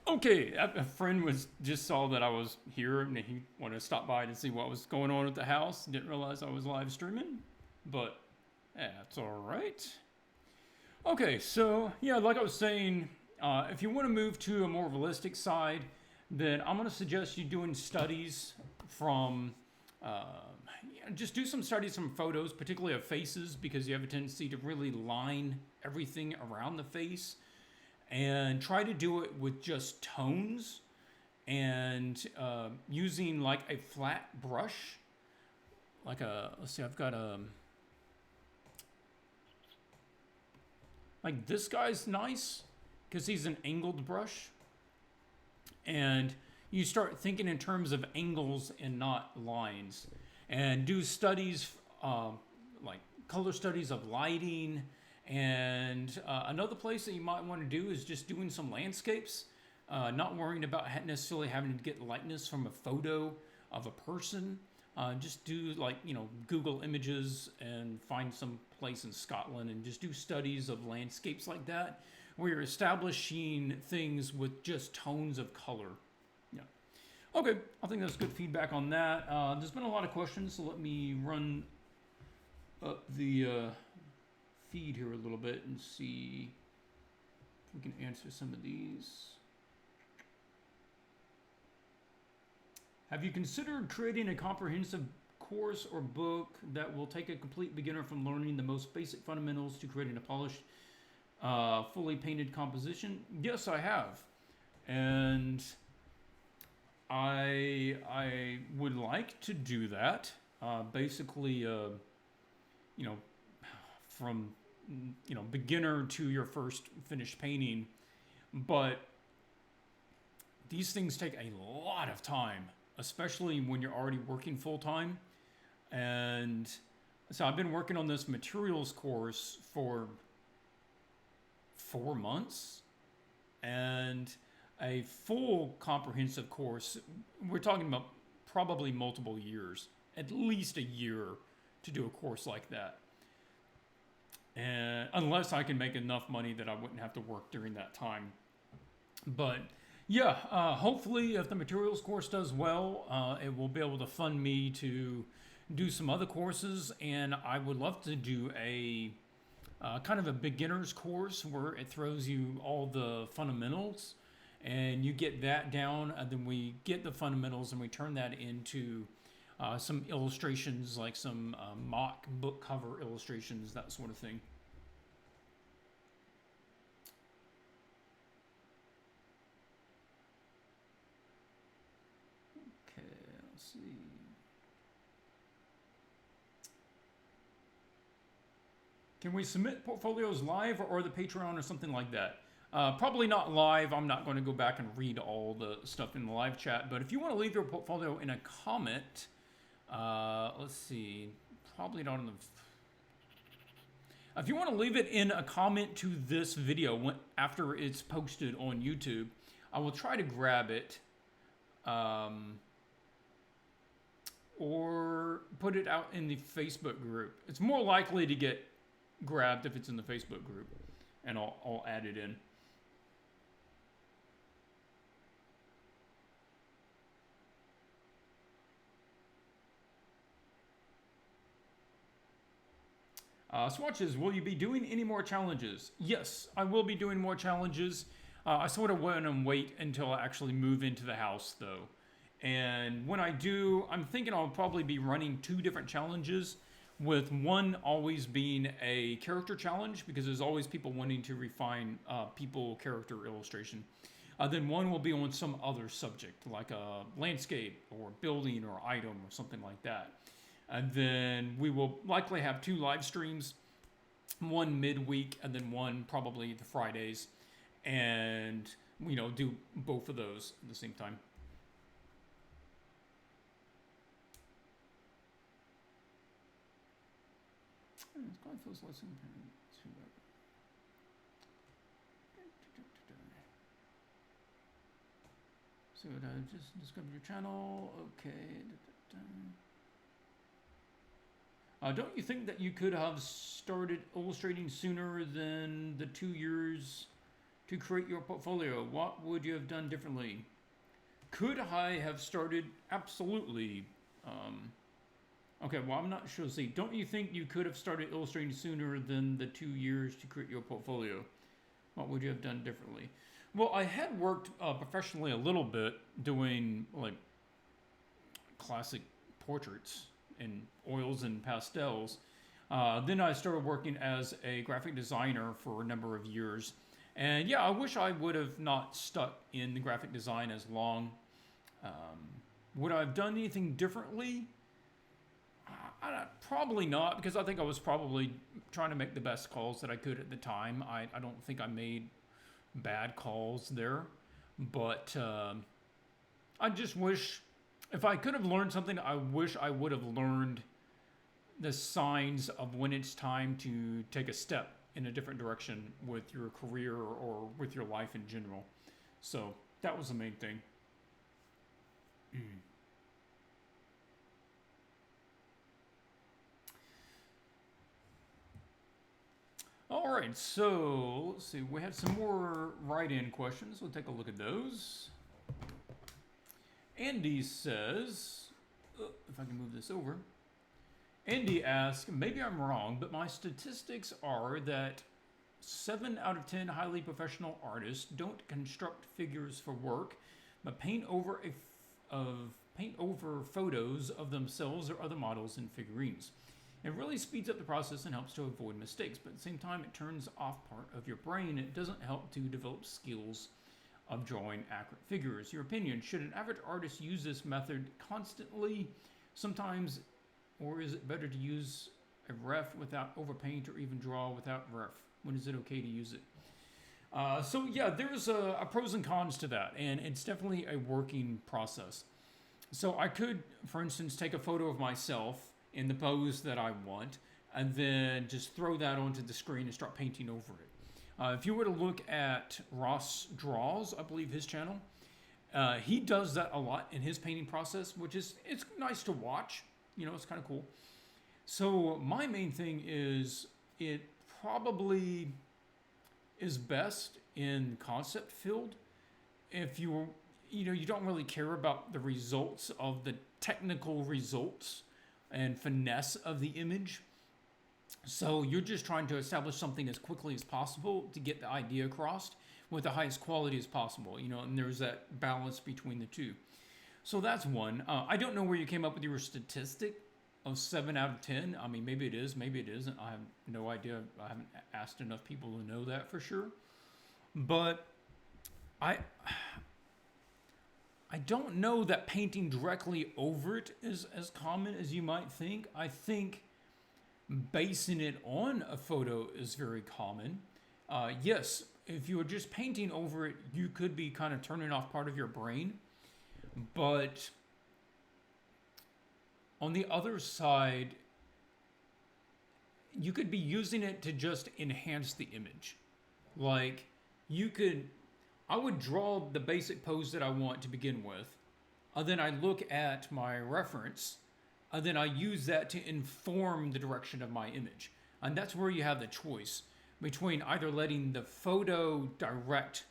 Okay, a friend just saw that I was here and he wanted to stop by to see what was going on at the house. Didn't realize I was live streaming, but that's all right. Okay, so yeah, like I was saying, if you want to move to a more realistic side, then I'm going to suggest you doing studies from, just do some studies from photos, particularly of faces, because you have a tendency to really line everything around the face. And try to do it with just tones and using like a flat brush. Let's see, I've got like this guy's nice because he's an angled brush. And you start thinking in terms of angles and not lines. And do studies, like color studies of lighting. And another place that you might want to do is just doing some landscapes, not worrying about necessarily having to get likeness from a photo of a person. Just do Google images and find some place in Scotland and just do studies of landscapes like that, where you're establishing things with just tones of color. Yeah. Okay, I think that's good feedback on that. There's been a lot of questions, so let me run up the feed here a little bit and see if we can answer some of these. Have you considered creating a comprehensive course or book that will take a complete beginner from learning the most basic fundamentals to creating a polished, fully painted composition? Yes, I have. And I would like to do that. Basically, from beginner to your first finished painting, But these things take a lot of time, especially when you're already working full time. And so I've been working on this materials course for 4 months, and a full comprehensive course, we're talking about probably multiple years, at least a year to do a course like that. And unless I can make enough money that I wouldn't have to work during that time. But yeah, hopefully if the materials course does well, it will be able to fund me to do some other courses, and I would love to do a kind of a beginner's course where it throws you all the fundamentals and you get that down, and then we get the fundamentals and we turn that into some illustrations, like some mock book cover illustrations, that sort of thing. Okay, let's see. Can we submit portfolios live or the Patreon or something like that? Probably not live. I'm not going to go back and read all the stuff in the live chat. But if you want to leave your portfolio in a comment, let's see. Probably not in the... If you want to leave it in a comment to this video after it's posted on YouTube, I will try to grab it. Or put it out in the Facebook group. It's more likely to get grabbed if it's in the Facebook group, and I'll add it in. Swatches, will you be doing any more challenges? Yes, I will be doing more challenges. I sort of want to wait until I actually move into the house, though. And when I do, I'm thinking I'll probably be running 2 different challenges, with one always being a character challenge, because there's always people wanting to refine people character illustration. Then one will be on some other subject, like a landscape or building or item or something like that. And then we will likely have 2 live streams, one midweek and then one probably the Fridays, and do both of those at the same time. God feels less important to so I just discovered your channel. Okay. Don't you think that you could have started illustrating sooner than the 2 years to create your portfolio? What would you have done differently? Could I have started? Absolutely. Okay, well, I'm not sure. See, don't you think you could have started illustrating sooner than the 2 years to create your portfolio? What would you have done differently? Well, I had worked professionally a little bit doing like classic portraits in oils and pastels. Then I started working as a graphic designer for a number of years. And yeah, I wish I would have not stuck in the graphic design as long. Would I have done anything differently? Probably not, because I think I was probably trying to make the best calls that I could at the time. I don't think I made bad calls there. But I just wish, if I could have learned something, I wish I would have learned the signs of when it's time to take a step in a different direction with your career or with your life in general. So that was the main thing. All right, so let's see. We have some more write-in questions. We'll take a look at those. Andy says, if I can move this over. Andy asks, maybe I'm wrong, but my statistics are that 7 out of 10 highly professional artists don't construct figures for work, but paint over photos of themselves or other models and figurines. It really speeds up the process and helps to avoid mistakes, but at the same time, it turns off part of your brain. It doesn't help to develop skills of drawing accurate figures. Your opinion, should an average artist use this method constantly, sometimes, or is it better to use a ref without overpaint or even draw without ref? When is it okay to use it? So yeah, there's a pros and cons to that, and it's definitely a working process. So I could, for instance, take a photo of myself in the pose that I want, and then just throw that onto the screen and start painting over it. If you were to look at Ross Draws, I believe his channel, he does that a lot in his painting process, which is it's nice to watch. You know, it's kind of cool. So my main thing is it probably is best in concept field if you don't really care about the results of the technical results and finesse of the image. So you're just trying to establish something as quickly as possible to get the idea across with the highest quality as possible, and there's that balance between the two. So that's one. I don't know where you came up with your statistic of 7 out of 10. I mean, maybe it is, maybe it isn't. I have no idea. I haven't asked enough people to know that for sure. But I don't know that painting directly over it is as common as you might think. I think basing it on a photo is very common. Yes, if you were just painting over it, you could be kind of turning off part of your brain. But on the other side, you could be using it to just enhance the image. Like, I would draw the basic pose that I want to begin with, and then I look at my reference, and then I use that to inform the direction of my image. And that's where you have the choice between either letting the photo direct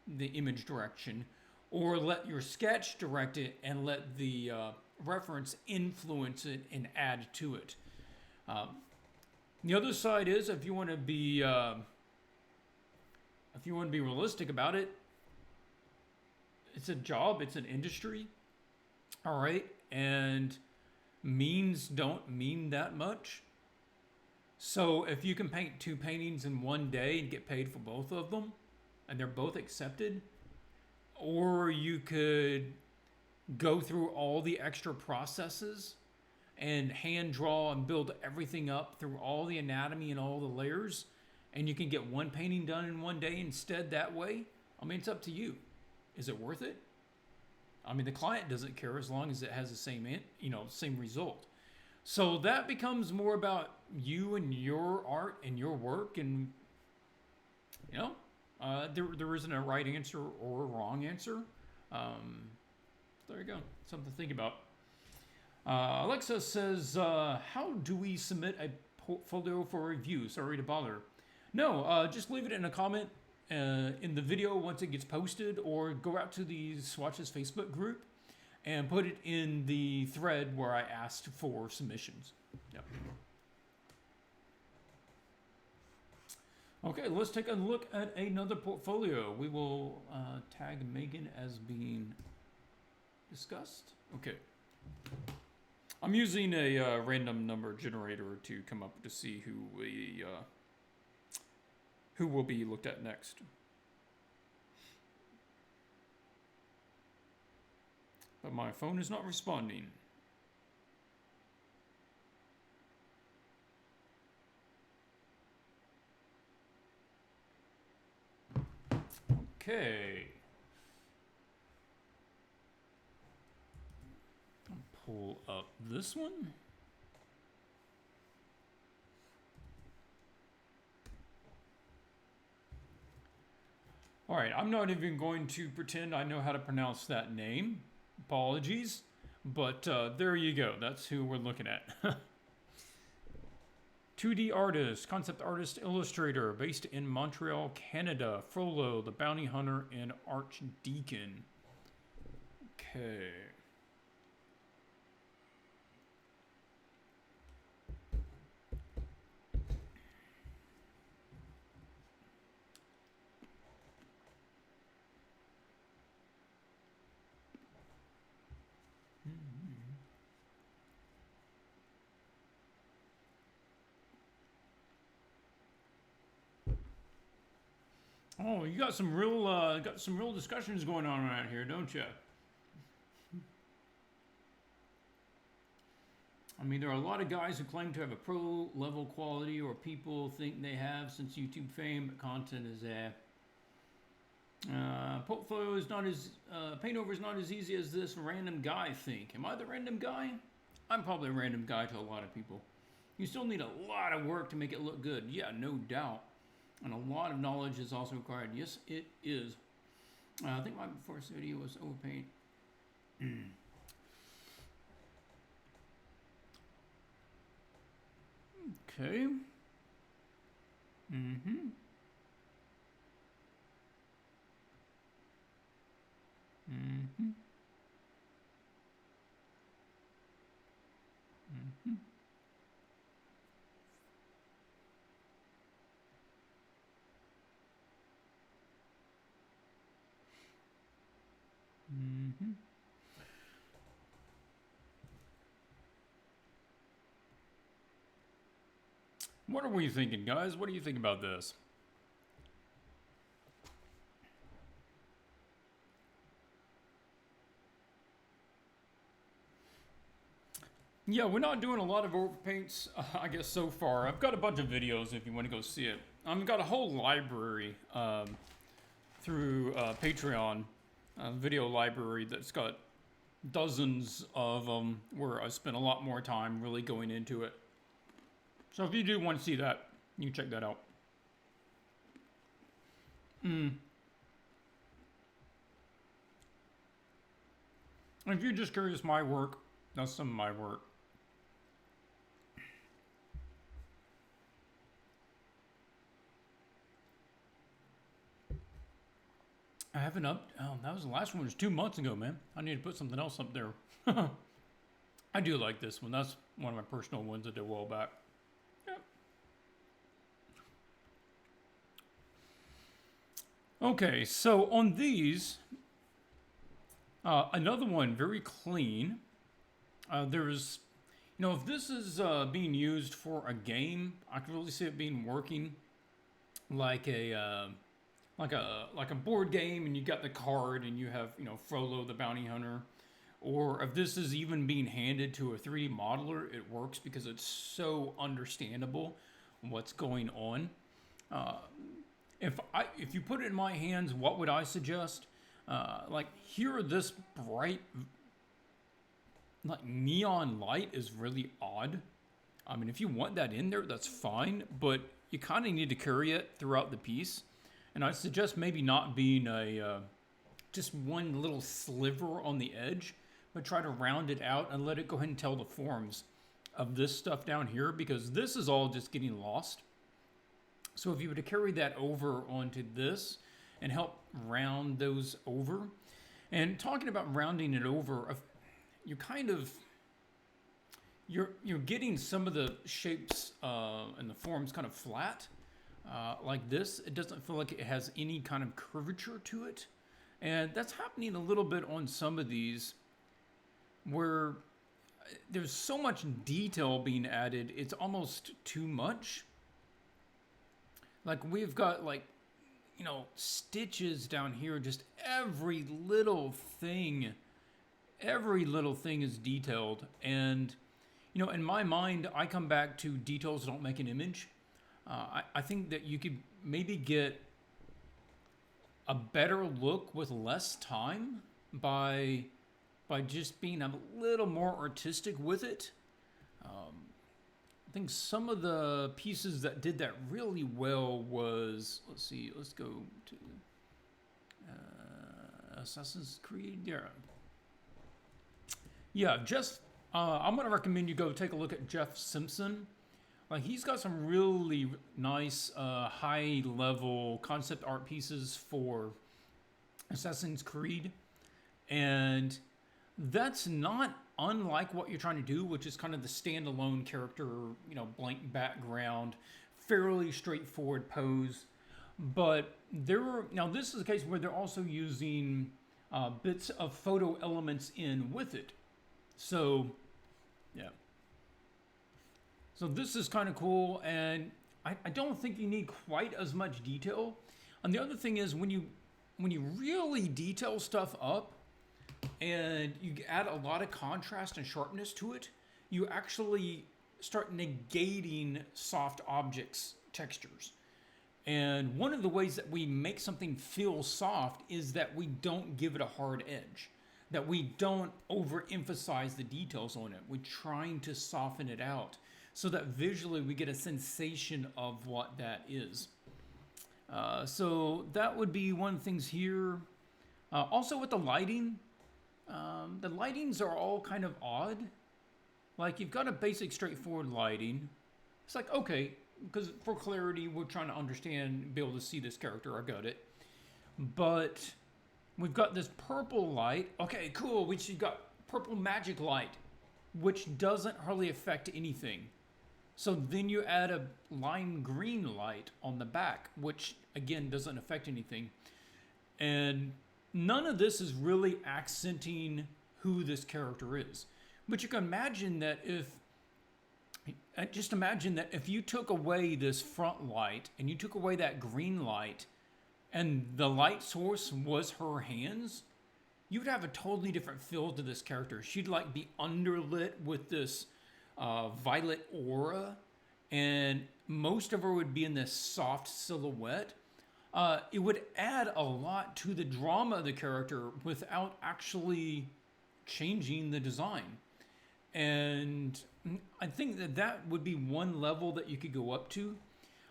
the image direction, or let your sketch direct it and let the reference influence it and add to it. The other side is if you want to be realistic about it, it's a job, it's an industry, all right, and means don't mean that much. So if you can paint 2 paintings in one day and get paid for both of them, and they're both accepted, or you could go through all the extra processes and hand draw and build everything up through all the anatomy and all the layers, and you can get 1 painting done in one day instead that way. I mean, it's up to you. Is it worth it? I mean, the client doesn't care as long as it has the same result. So that becomes more about you and your art and your work, and there isn't a right answer or a wrong answer. There you go, something to think about. Alexa says, how do we submit a portfolio for review? Sorry to bother. No, just leave it in a comment in the video once it gets posted, or go out to the Swatches Facebook group and put it in the thread where I asked for submissions. Yep. Okay, let's take a look at another portfolio. We will tag Megan as being discussed. Okay. I'm using a random number generator to come up to see who will be looked at next. But my phone is not responding. Okay. I'll pull up this one. All right, I'm not even going to pretend I know how to pronounce that name. Apologies, but there you go. That's who we're looking at. 2D artist, concept artist, illustrator, based in Montreal, Canada. Frollo, the Bounty Hunter, and Archdeacon. Okay. Oh, you got some real discussions going on around here, don't you? I mean, there are a lot of guys who claim to have a pro level quality, or people think they have since YouTube fame, but content is Portfolio is not as paint over is not as easy as this random guy think. Am I the random guy? I'm probably a random guy to a lot of people. You still need a lot of work to make it look good. Yeah, no doubt. And a lot of knowledge is also required. Yes, it is. I think my first video was overpaint. Okay. Mm-hmm. Mm-hmm. Mm-hmm. Mm-hmm. What are we thinking, guys? What do you think about this? Yeah, we're not doing a lot of overpaints, I guess, so far. I've got a bunch of videos if you want to go see it. I've got a whole library through Patreon, video library that's got dozens of them where I spent a lot more time really going into it. So if you do want to see that, you can check that out. If you're just curious, my work, that's some of my work. I haven't that was the last one. It was 2 months ago, man. I need to put something else up there. I do like this one. That's one of my personal ones I did a while back. Yep. Okay, so on these, another one very clean. There's, if this is being used for a game, I can really see it being working like a board game, and you got the card, and you have Frollo the bounty hunter. Or if this is even being handed to a 3D modeler, it works because it's so understandable what's going on. If you put it in my hands, what would I suggest? Like here, this bright, like neon light is really odd. I mean, if you want that in there, that's fine, but you kind of need to carry it throughout the piece. And I suggest maybe not being just one little sliver on the edge, but try to round it out and let it go ahead and tell the forms of this stuff down here, because this is all just getting lost. So if you were to carry that over onto this and help round those over, and talking about rounding it over, you're getting some of the shapes and the forms kind of flat. Like this, it doesn't feel like it has any kind of curvature to it. And that's happening a little bit on some of these where there's so much detail being added, it's almost too much. Like we've got stitches down here, just every little thing is detailed. And, in my mind, I come back to details don't make an image. I think that you could maybe get a better look with less time by just being a little more artistic with it. I think some of the pieces that did that really well was, let's go to Assassin's Creed. Yeah, I'm going to recommend you go take a look at Jeff Simpson. He's got some really nice high-level concept art pieces for Assassin's Creed. And that's not unlike what you're trying to do, which is kind of the standalone character, blank background, fairly straightforward pose. But this is a case where they're also using bits of photo elements in with it. So, yeah. So this is kind of cool, and I don't think you need quite as much detail. And the other thing is when you really detail stuff up and you add a lot of contrast and sharpness to it, you actually start negating soft objects textures. And one of the ways that we make something feel soft is that we don't give it a hard edge, that we don't overemphasize the details on it. We're trying to soften it out so that visually we get a sensation of what that is. So that would be one of the things here. Also with the lighting, the lightings are all kind of odd. Like you've got a basic straightforward lighting. It's like, okay, because for clarity, we're trying to understand, be able to see this character. I got it. But we've got this purple light. Okay, cool. We've got purple magic light, which doesn't hardly affect anything. So then you add a lime green light on the back, which again doesn't affect anything. And none of this is really accenting who this character is. But you can imagine that if you took away this front light and you took away that green light and the light source was her hands, you would have a totally different feel to this character. She'd like be underlit with this violet aura, and most of her would be in this soft silhouette. It would add a lot to the drama of the character without actually changing the design. And I think that would be one level that you could go up to.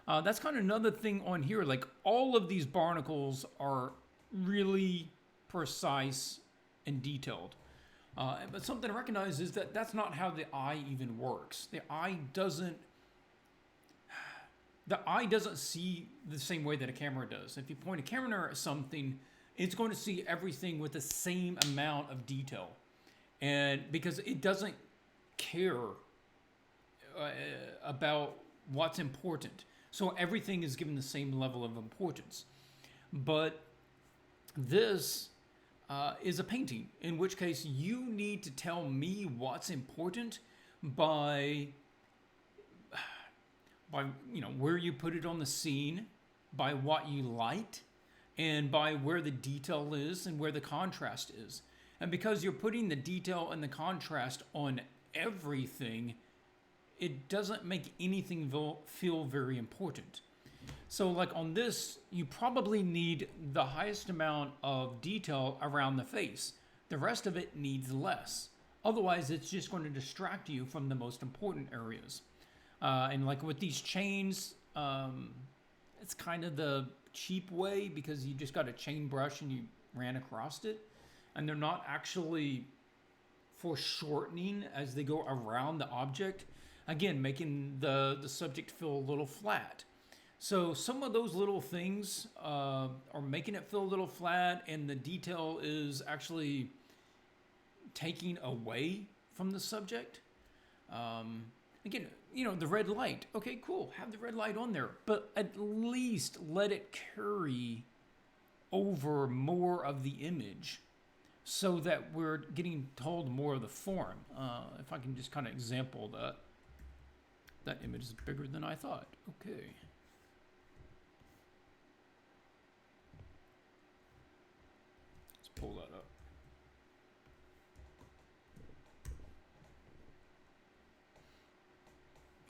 That's kind of another thing on here. Like all of these barnacles are really precise and detailed. But something to recognize is that that's not how the eye even works. The eye doesn't see the same way that a camera does. If you point a camera at something, it's going to see everything with the same amount of detail. And because it doesn't care about what's important. So everything is given the same level of importance. But this is a painting, in which case you need to tell me what's important by where you put it on the scene, by what you light, and by where the detail is and where the contrast is. And because you're putting the detail and the contrast on everything, it doesn't make anything feel very important. So like on this, you probably need the highest amount of detail around the face. The rest of it needs less. Otherwise, it's just going to distract you from the most important areas. And like with these chains, it's kind of the cheap way because you just got a chain brush and you ran across it. And they're not actually foreshortening as they go around the object. Again, making the subject feel a little flat. So some of those little things are making it feel a little flat, and the detail is actually taking away from the subject. Again, the red light. Okay, cool. Have the red light on there. But at least let it carry over more of the image so that we're getting told more of the form. If I can just kind of example that. That image is bigger than I thought. Okay. Let's pull that up.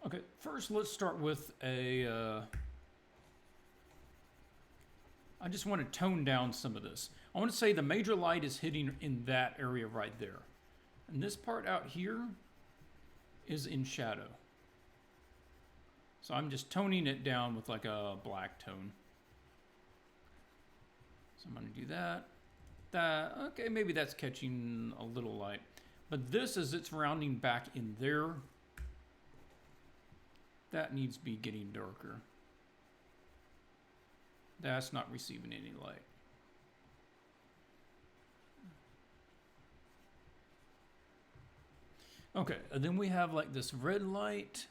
Okay, first let's start with I just want to tone down some of this. I want to say the major light is hitting in that area right there. And this part out here is in shadow. So I'm just toning it down with like a black tone. So I'm going to do that. Okay, maybe that's catching a little light. But this, as it's rounding back in there, that needs to be getting darker. That's not receiving any light. Okay, and then we have like this red light.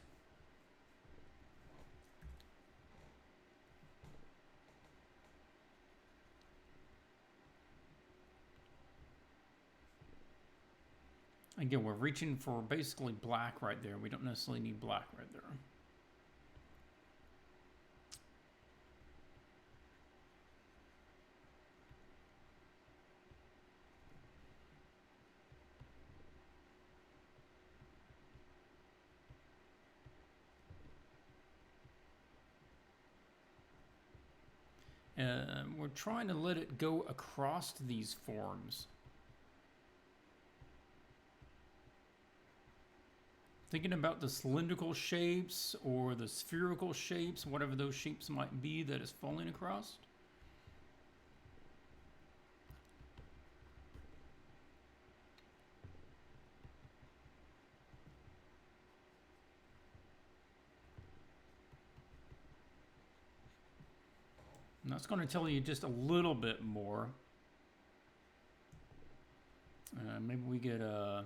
Again, we're reaching for basically black right there. We don't necessarily need black right there. And we're trying to let it go across these forms. Thinking about the cylindrical shapes or the spherical shapes, whatever those shapes might be that is falling across. And that's going to tell you just a little bit more. Maybe we get a...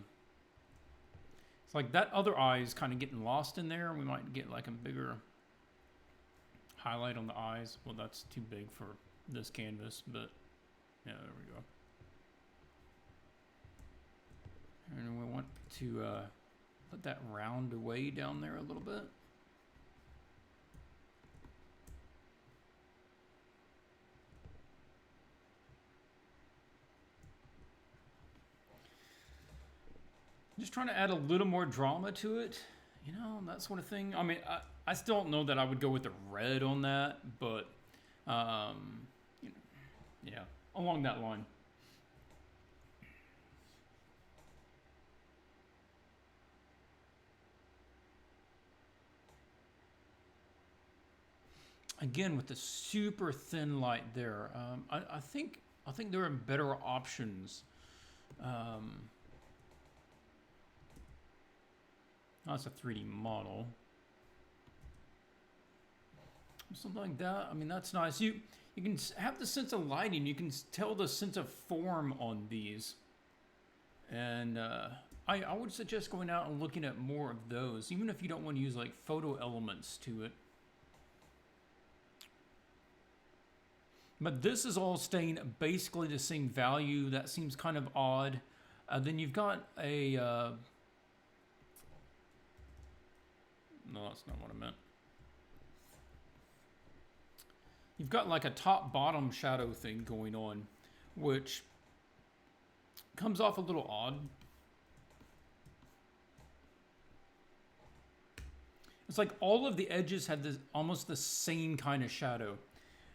It's like that other eye is kind of getting lost in there. We might get like a bigger highlight on the eyes. Well, that's too big for this canvas, but yeah, there we go. And we want to let that round away down there a little bit. Just trying to add a little more drama to it, you know, that sort of thing. I mean, I still don't know that I would go with the red on that, but, you know, yeah, along that line. Again, with the super thin light there, I think there are better options. That's a 3D model. Something like that. I mean, that's nice. You can have the sense of lighting. You can tell the sense of form on these. And I would suggest going out and looking at more of those, even if you don't want to use like photo elements to it. But this is all staying basically the same value. That seems kind of odd. Then you've got a... No, that's not what I meant. You've got like a top-bottom shadow thing going on, which comes off a little odd. It's like all of the edges had this almost the same kind of shadow.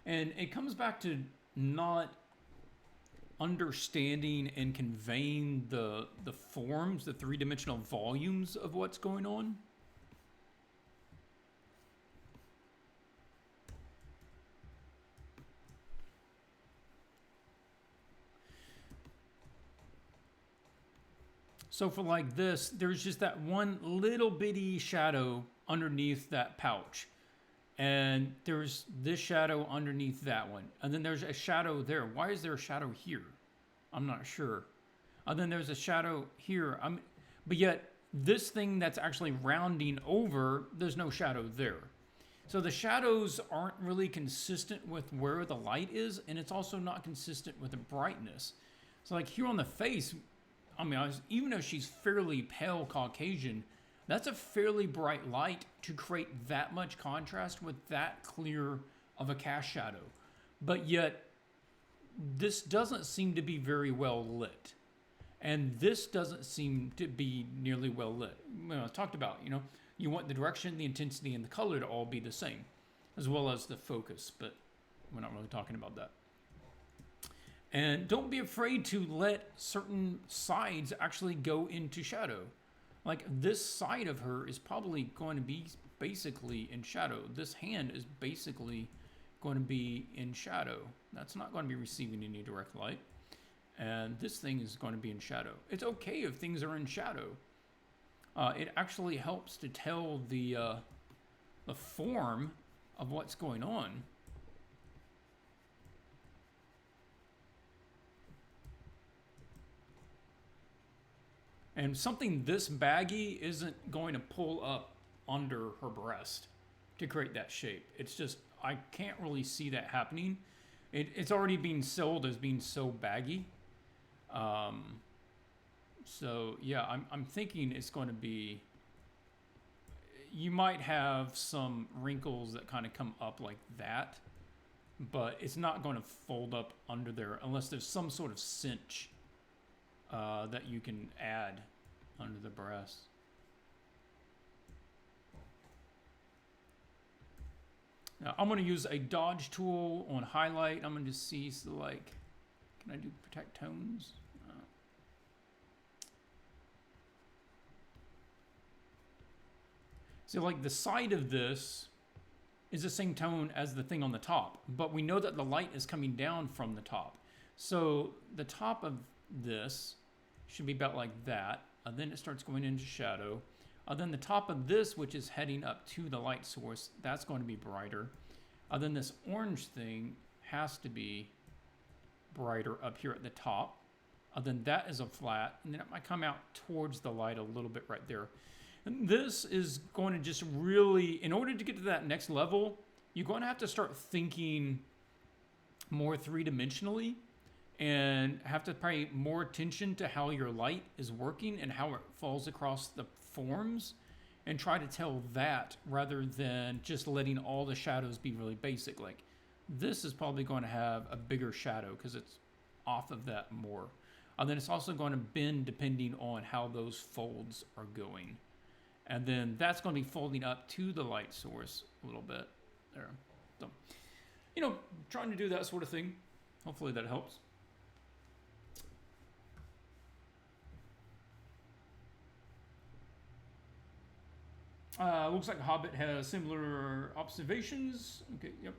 And it comes back to not understanding and conveying the forms, the three-dimensional volumes of what's going on. So for like this, there's just that one little bitty shadow underneath that pouch. And there's this shadow underneath that one. And then there's a shadow there. Why is there a shadow here? I'm not sure. And then there's a shadow here. But yet, this thing that's actually rounding over, there's no shadow there. So the shadows aren't really consistent with where the light is, and it's also not consistent with the brightness. So like here on the face, I mean, even though she's fairly pale Caucasian, that's a fairly bright light to create that much contrast with that clear of a cast shadow. But yet, this doesn't seem to be very well lit. And this doesn't seem to be nearly well lit. I talked about, you want the direction, the intensity, and the color to all be the same, as well as the focus, but we're not really talking about that. And don't be afraid to let certain sides actually go into shadow. Like this side of her is probably going to be basically in shadow. This hand is basically going to be in shadow. That's not going to be receiving any direct light. And this thing is going to be in shadow. It's okay if things are in shadow. It actually helps to tell the form of what's going on. And something this baggy isn't going to pull up under her breast to create that shape. It's just, I can't really see that happening. It's already being sold as being so baggy. So yeah, I'm thinking it's going to be, you might have some wrinkles that kind of come up like that, but it's not going to fold up under there unless there's some sort of cinch that you can add under the breast. Now, I'm going to use a dodge tool on highlight. I'm going to see, so like, can I do protect tones? So like the side of this is the same tone as the thing on the top, but we know that the light is coming down from the top. So the top of this should be about like that. And then it starts going into shadow. Then the top of this, which is heading up to the light source, that's going to be brighter. Then this orange thing has to be brighter up here at the top. Then that is a flat, and then it might come out towards the light a little bit right there. And this is going to just really, in order to get to that next level, you're going to have to start thinking more three-dimensionally and have to pay more attention to how your light is working and how it falls across the forms and try to tell that rather than just letting all the shadows be really basic. Like this is probably going to have a bigger shadow because it's off of that more. And then it's also going to bend depending on how those folds are going. And then that's going to be folding up to the light source a little bit there. So, you know, trying to do that sort of thing. Hopefully that helps. Looks like Hobbit has similar observations. Okay, yep.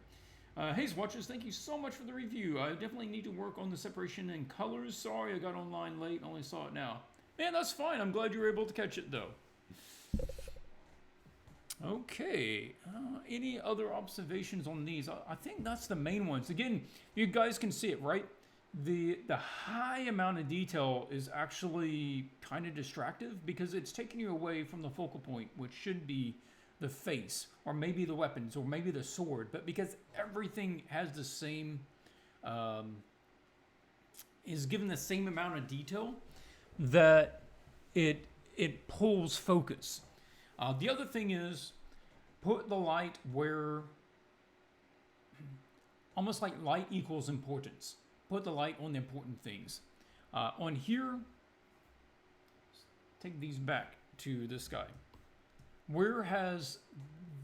Hayes Watchers, thank you so much for the review. I definitely need to work on the separation in colors. Sorry I got online late, only saw it now. Man, that's fine. I'm glad you were able to catch it though. Okay, any other observations on these? I think that's the main ones. Again, you guys can see it, right? The high amount of detail is actually kind of distractive because it's taking you away from the focal point, which should be the face, or maybe the weapons, or maybe the sword. But because everything has the same, is given the same amount of detail, that it pulls focus. The other thing is, put the light where, almost like light equals importance. Put the light on the important things. On here, take these back to this guy. Where has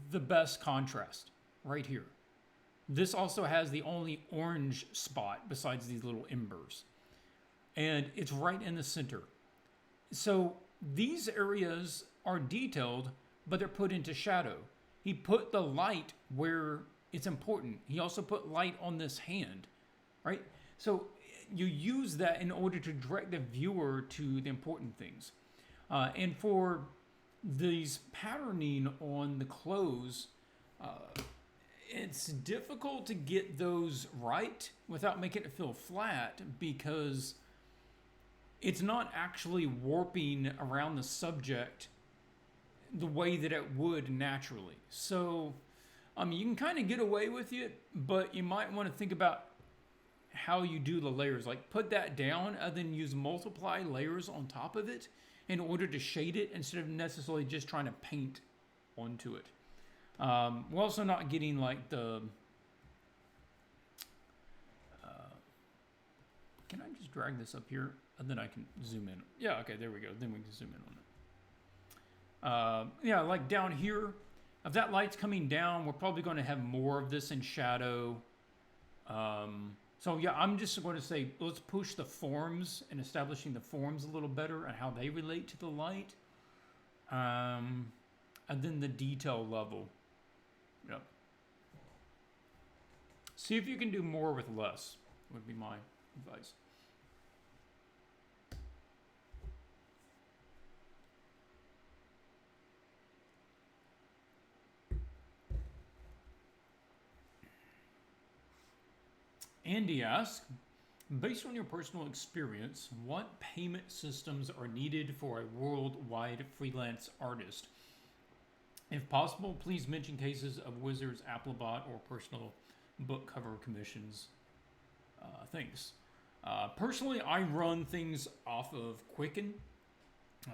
the best contrast? Right here. This also has the only orange spot besides these little embers. And it's right in the center. So these areas are detailed, but they're put into shadow. He put the light where it's important. He also put light on this hand, right? So you use that in order to direct the viewer to the important things. And for these patterning on the clothes, it's difficult to get those right without making it feel flat because it's not actually warping around the subject the way that it would naturally. So, you can kind of get away with it, but you might want to think about how you do the layers. Like put that down and then use multiply layers on top of it in order to shade it instead of necessarily just trying to paint onto it. We're also not getting like the... can I just drag this up here and then I can zoom in? Yeah, okay, there we go. Then we can zoom in on it. Yeah, like down here, if that light's coming down, we're probably going to have more of this in shadow. So yeah, I'm just going to say, let's push the forms and establishing the forms a little better and how they relate to the light. And then the detail level. Yep. See if you can do more with less, would be my advice. Andy asks, based on your personal experience, what payment systems are needed for a worldwide freelance artist? If possible, please mention cases of Wizards, Applebot, or personal book cover commissions. Thanks. Personally, I run things off of Quicken,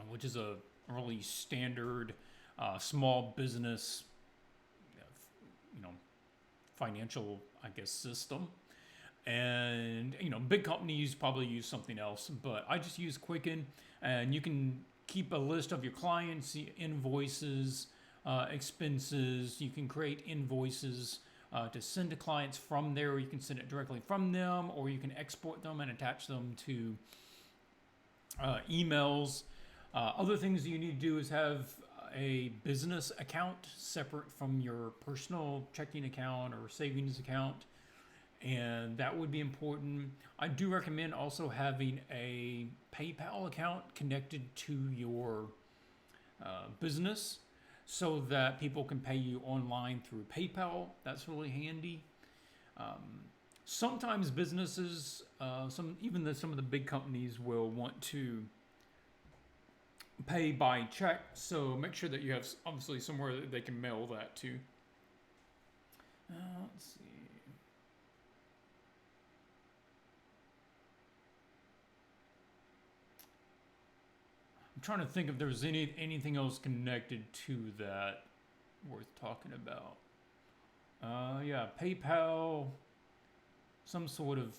which is a really standard small business, financial, I guess, system. And, big companies probably use something else, but I just use Quicken, and you can keep a list of your clients, invoices, expenses. You can create invoices to send to clients from there, or you can send it directly from them, or you can export them and attach them to emails. Other things you need to do is have a business account separate from your personal checking account or savings account, and that would be important. I do recommend also having a PayPal account connected to your business so that people can pay you online through PayPal. That's really handy. Sometimes businesses, some of the big companies will want to pay by check, so make sure that you have obviously somewhere that they can mail that to. Let's see. I'm trying to think if there's anything else connected to that worth talking about. Yeah, PayPal, some sort of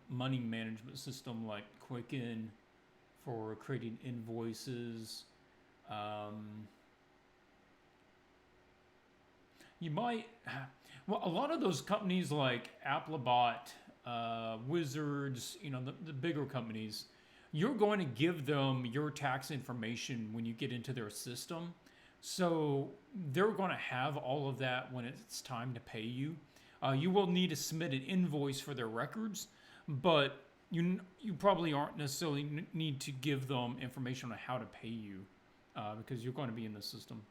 money management system like Quicken for creating invoices. You might, well, a lot of those companies like Applebot, Wizards, the bigger companies, you're going to give them your tax information when you get into their system. So they're going to have all of that when it's time to pay you. You will need to submit an invoice for their records, but you probably aren't necessarily need to give them information on how to pay you because you're going to be in the system.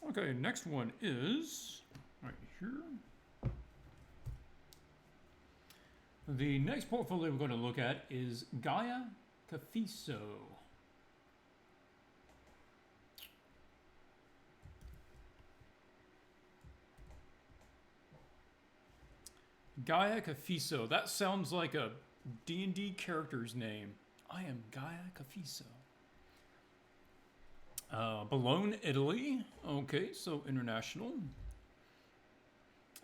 Okay, next one is right here. The next portfolio we're going to look at is Gaia Cafiso. Gaia Cafiso. That sounds like a D&D character's name. I am Gaia Cafiso. Bologna, Italy. Okay, so international.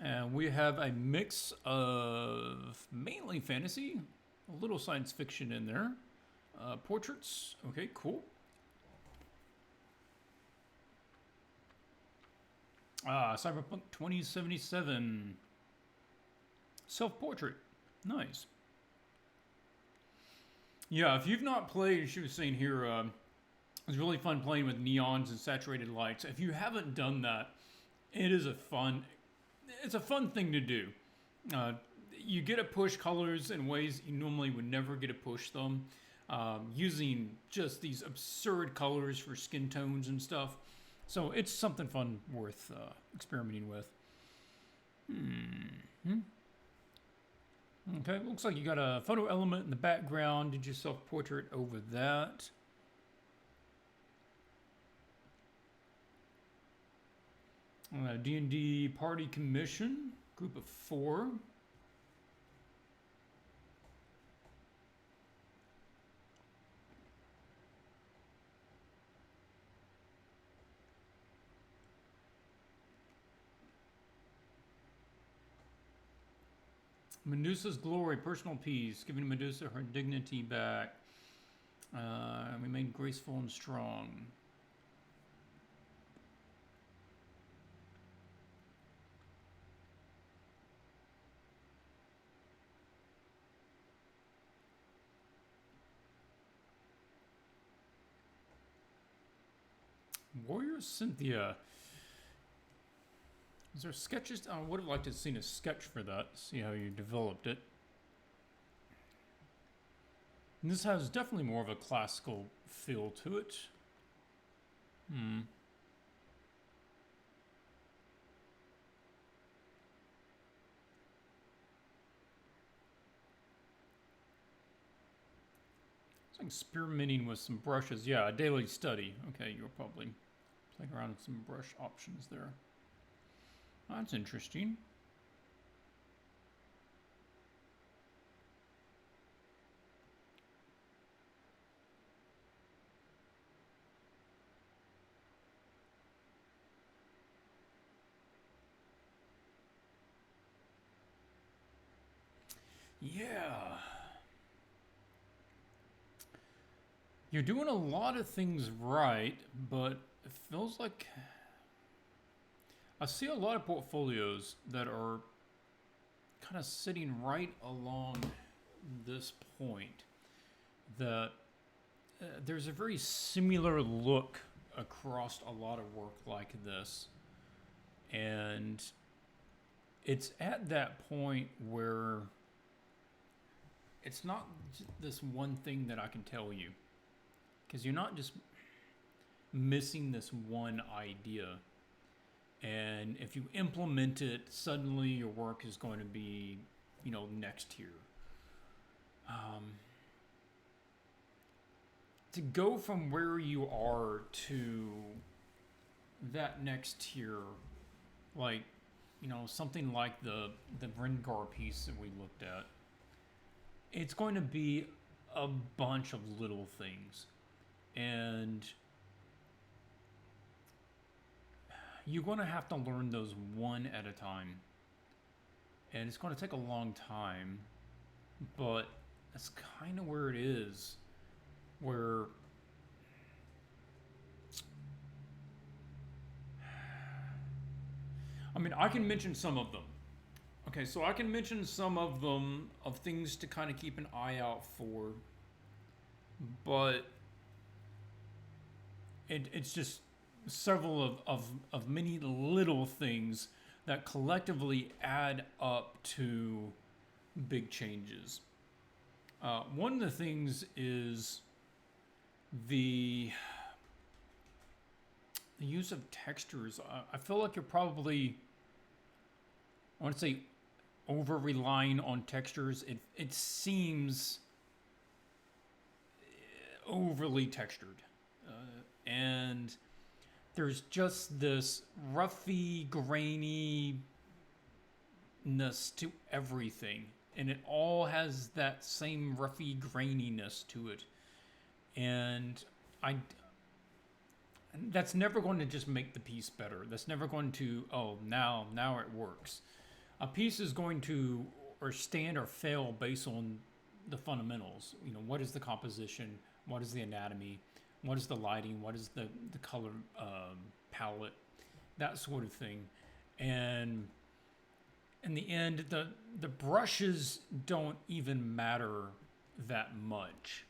And we have a mix of mainly fantasy, a little science fiction in there. Portraits. Okay, cool. Cyberpunk 2077. Self-portrait. Nice. Yeah, if you've not played, she was saying here, it was really fun playing with neons and saturated lights. If you haven't done that, it's a fun thing to do. You get to push colors in ways you normally would never get to push them, using just these absurd colors for skin tones and stuff. So it's something fun worth experimenting with. Okay, looks like you got a photo element in the background. Did your self-portrait over that. D&D Party Commission, group of 4. Medusa's glory, personal peace, giving Medusa her dignity back. Remain graceful and strong. Warrior Cynthia. Is there sketches? I would have liked to have seen a sketch for that. See how you developed it. And this has definitely more of a classical feel to it. It's like experimenting with some brushes. Yeah, a daily study. Okay, you'll probably play around with some brush options there. That's interesting. Yeah. You're doing a lot of things right, but it feels like I see a lot of portfolios that are kind of sitting right along this point that there's a very similar look across a lot of work like this. And it's at that point where it's not this one thing that I can tell you. Because you're not just missing this one idea. And if you implement it, suddenly your work is going to be, next tier. To go from where you are to that next tier, like, something like the Rengar piece that we looked at, it's going to be a bunch of little things. And you're going to have to learn those one at a time. And it's going to take a long time, but that's kind of where it is. Where I can mention some of them. Okay, so I can mention some of them of things to kind of keep an eye out for, but it's just several of many little things that collectively add up to big changes. One of the things is the use of textures. I feel like you're probably, I want to say, over relying on textures. It seems overly textured. And there's just this roughy graininess to everything. And it all has that same roughy graininess to it. And that's never going to just make the piece better. That's never going to, now it works. A piece is going to stand or fail based on the fundamentals. What is the composition? What is the anatomy? What is the lighting? What is the color palette? That sort of thing. And in the end, the brushes don't even matter that much.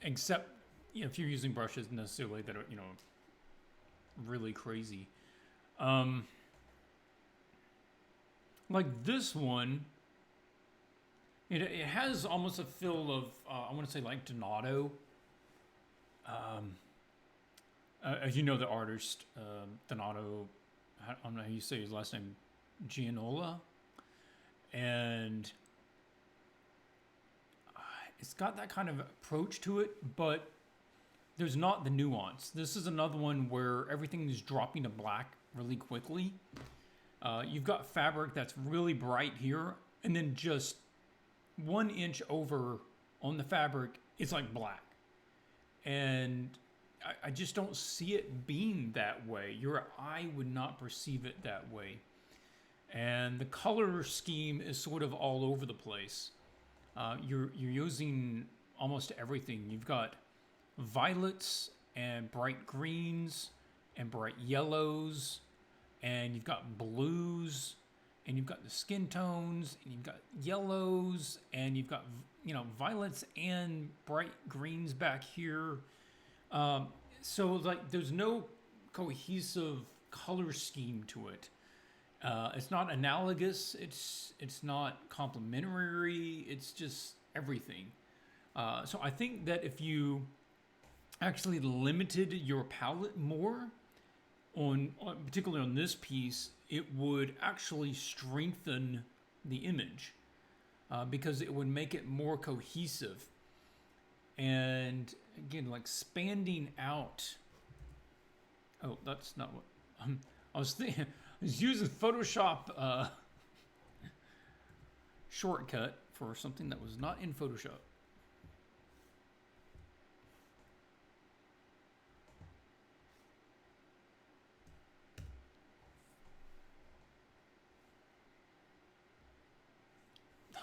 Except, if you're using brushes necessarily that are, really crazy. Like this one, it has almost a feel of, I want to say like Donato. As you know, the artist, Donato, I don't know how you say his last name, Gianola. And it's got that kind of approach to it, but there's not the nuance. This is another one where everything is dropping to black really quickly. You've got fabric that's really bright here, and then just 1 inch over on the fabric, it's like black. And I just don't see it being that way. Your eye would not perceive it that way. And the color scheme is sort of all over the place. You're using almost everything. You've got violets and bright greens and bright yellows, and you've got blues, and you've got the skin tones, and you've got yellows, and you've got violets and bright greens back here. So like there's no cohesive color scheme to it. It's not analogous. It's not complementary. It's just everything. So I think that if you actually limited your palette more particularly on this piece, it would actually strengthen the image because it would make it more cohesive. And again, like expanding out. Oh, that's not what I was thinking. I was using Photoshop shortcut for something that was not in Photoshop.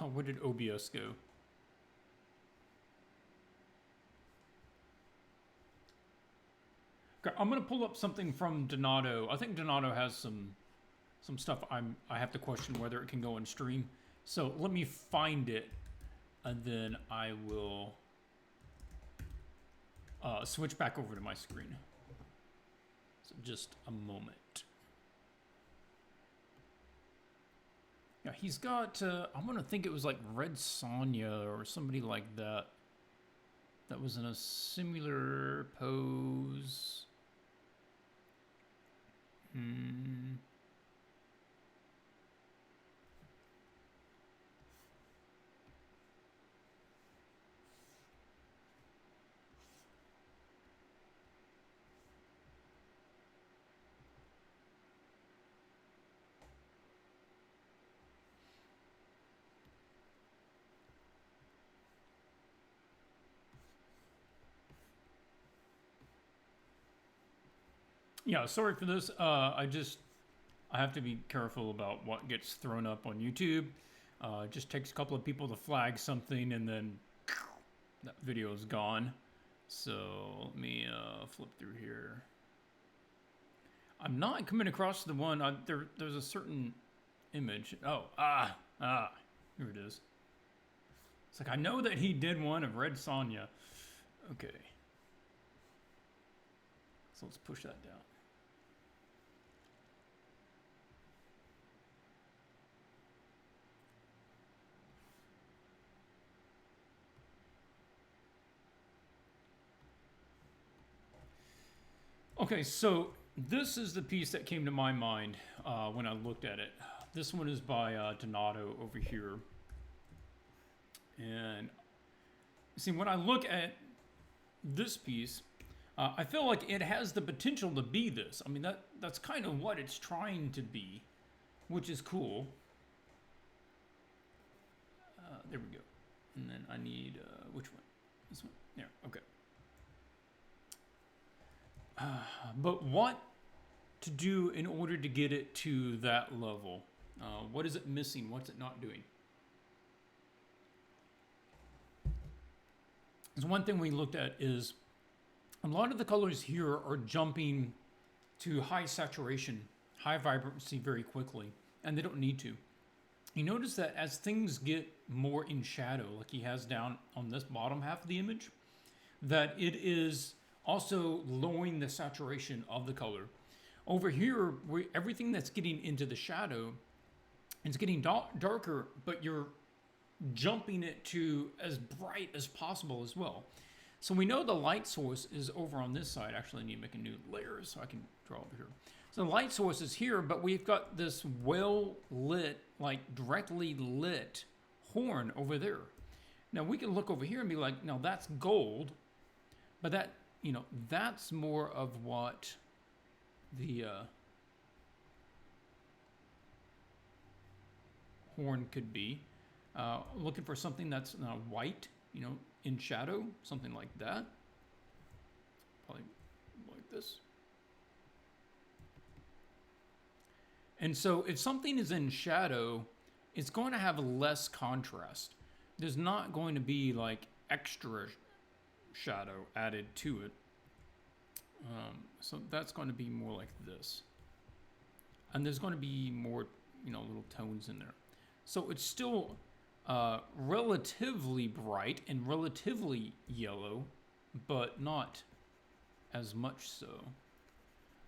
Oh, where did OBS go? Okay, I'm gonna pull up something from Donato. I think Donato has some stuff I have to question whether it can go in stream. So let me find it, and then I will switch back over to my screen. So just a moment. Yeah, he's got, I'm gonna think it was like Red Sonja or somebody like that. That was in a similar pose. Yeah, sorry for this. I have to be careful about what gets thrown up on YouTube. It just takes a couple of people to flag something, and then that video is gone. So let me flip through here. I'm not coming across the one. There's a certain image. Oh, here it is. It's like I know that he did one of Red Sonja. Okay. So let's push that down. Okay, so this is the piece that came to my mind when I looked at it. This one is by Donato over here. And see, when I look at this piece, I feel like it has the potential to be this. I mean, that's kind of what it's trying to be, which is cool. There we go. And then I need, which one? This one? Yeah, okay. But what to do in order to get it to that level? What is it missing? What's it not doing? So one thing we looked at is a lot of the colors here are jumping to high saturation, high vibrancy very quickly, and they don't need to. You notice that as things get more in shadow, like he has down on this bottom half of the image, that it is also lowering the saturation of the color. Over here, everything that's getting into the shadow is getting darker, but you're jumping it to as bright as possible as well. So we know the light source is over on this side. Actually, I need to make a new layer so I can draw over here. So the light source is here, but we've got this well-lit, like directly lit horn over there. Now we can look over here and be like, no, that's gold, but that, you know, that's more of what the horn could be. Looking for something that's white, you know, in shadow, something like that. Probably like this. And so if something is in shadow, it's going to have less contrast. There's not going to be like extra shadow added to it. So that's going to be more like this. And there's going to be more, you know, little tones in there. So it's still relatively bright and relatively yellow, but not as much so.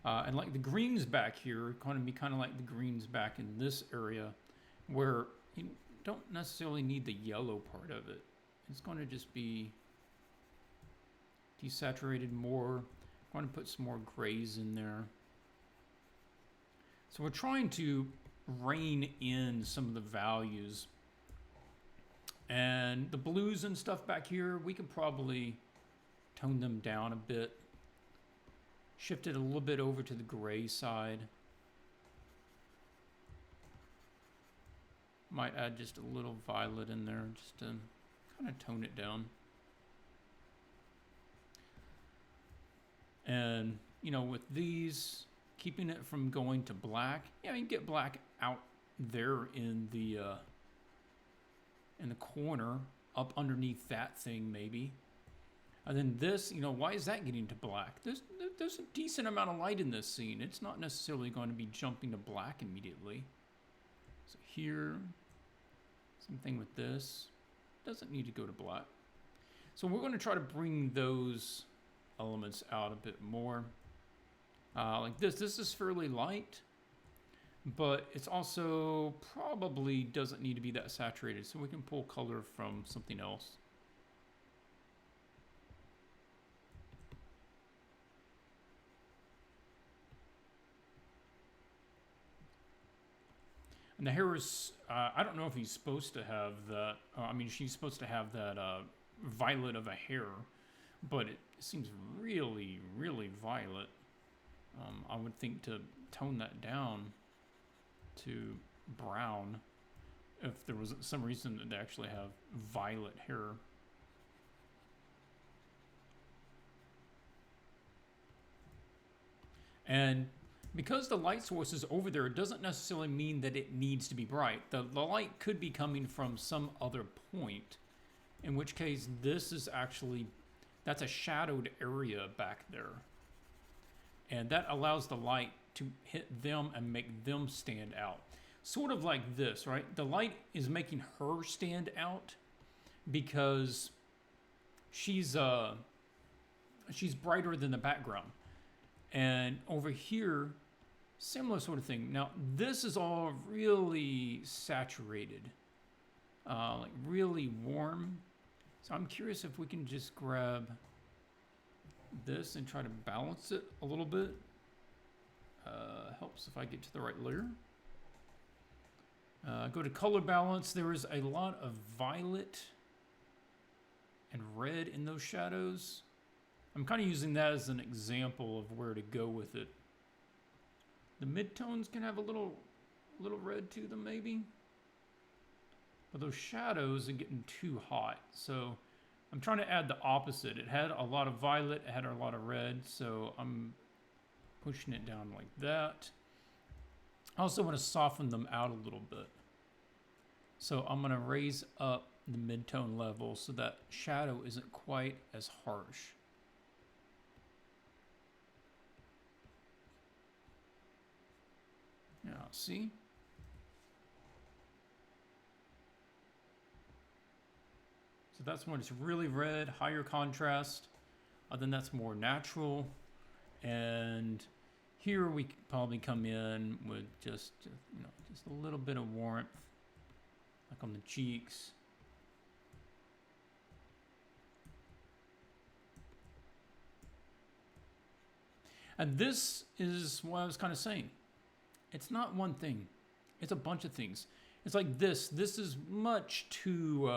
And like the greens back here are going to be kind of like the greens back in this area where you don't necessarily need the yellow part of it. It's going to just be desaturated more. I'm going to put some more grays in there. So we're trying to rein in some of the values. And the blues and stuff back here, we could probably tone them down a bit. Shift it a little bit over to the gray side. Might add just a little violet in there just to kind of tone it down. And, you know, with these, keeping it from going to black. Yeah, you can get black out there in the corner, up underneath that thing maybe. And then this, why is that getting to black? There's a decent amount of light in this scene. It's not necessarily going to be jumping to black immediately. So here, same thing with this. Doesn't need to go to black. So we're going to try to bring those elements out a bit more. Like this is fairly light, but it's also probably doesn't need to be that saturated. So we can pull color from something else. And the hair is, I don't know if he's supposed to have that, she's supposed to have that violet of a hair, but it seems really, really violet. I would think to tone that down to brown if there was some reason that they actually have violet hair. And because the light source is over there, it doesn't necessarily mean that it needs to be bright. The light could be coming from some other point, in which case this is actually, that's a shadowed area back there. And that allows the light to hit them and make them stand out. Sort of like this, right? The light is making her stand out because she's brighter than the background. And over here, similar sort of thing. Now, this is all really saturated, like really warm. So I'm curious if we can just grab this and try to balance it a little bit. Helps if I get to the right layer. Go to color balance. There is a lot of violet and red in those shadows. I'm kind of using that as an example of where to go with it. The midtones can have a little red to them maybe. But those shadows are getting too hot. So I'm trying to add the opposite. It had a lot of violet, it had a lot of red, so I'm pushing it down like that. I also want to soften them out a little bit. So I'm going to raise up the mid-tone level so that shadow isn't quite as harsh. Now, see? So that's when it's really red, higher contrast. Then that's more natural. And here we could probably come in with just a little bit of warmth, like on the cheeks. And this is what I was kind of saying. It's not one thing. It's a bunch of things. It's like this. This is much too,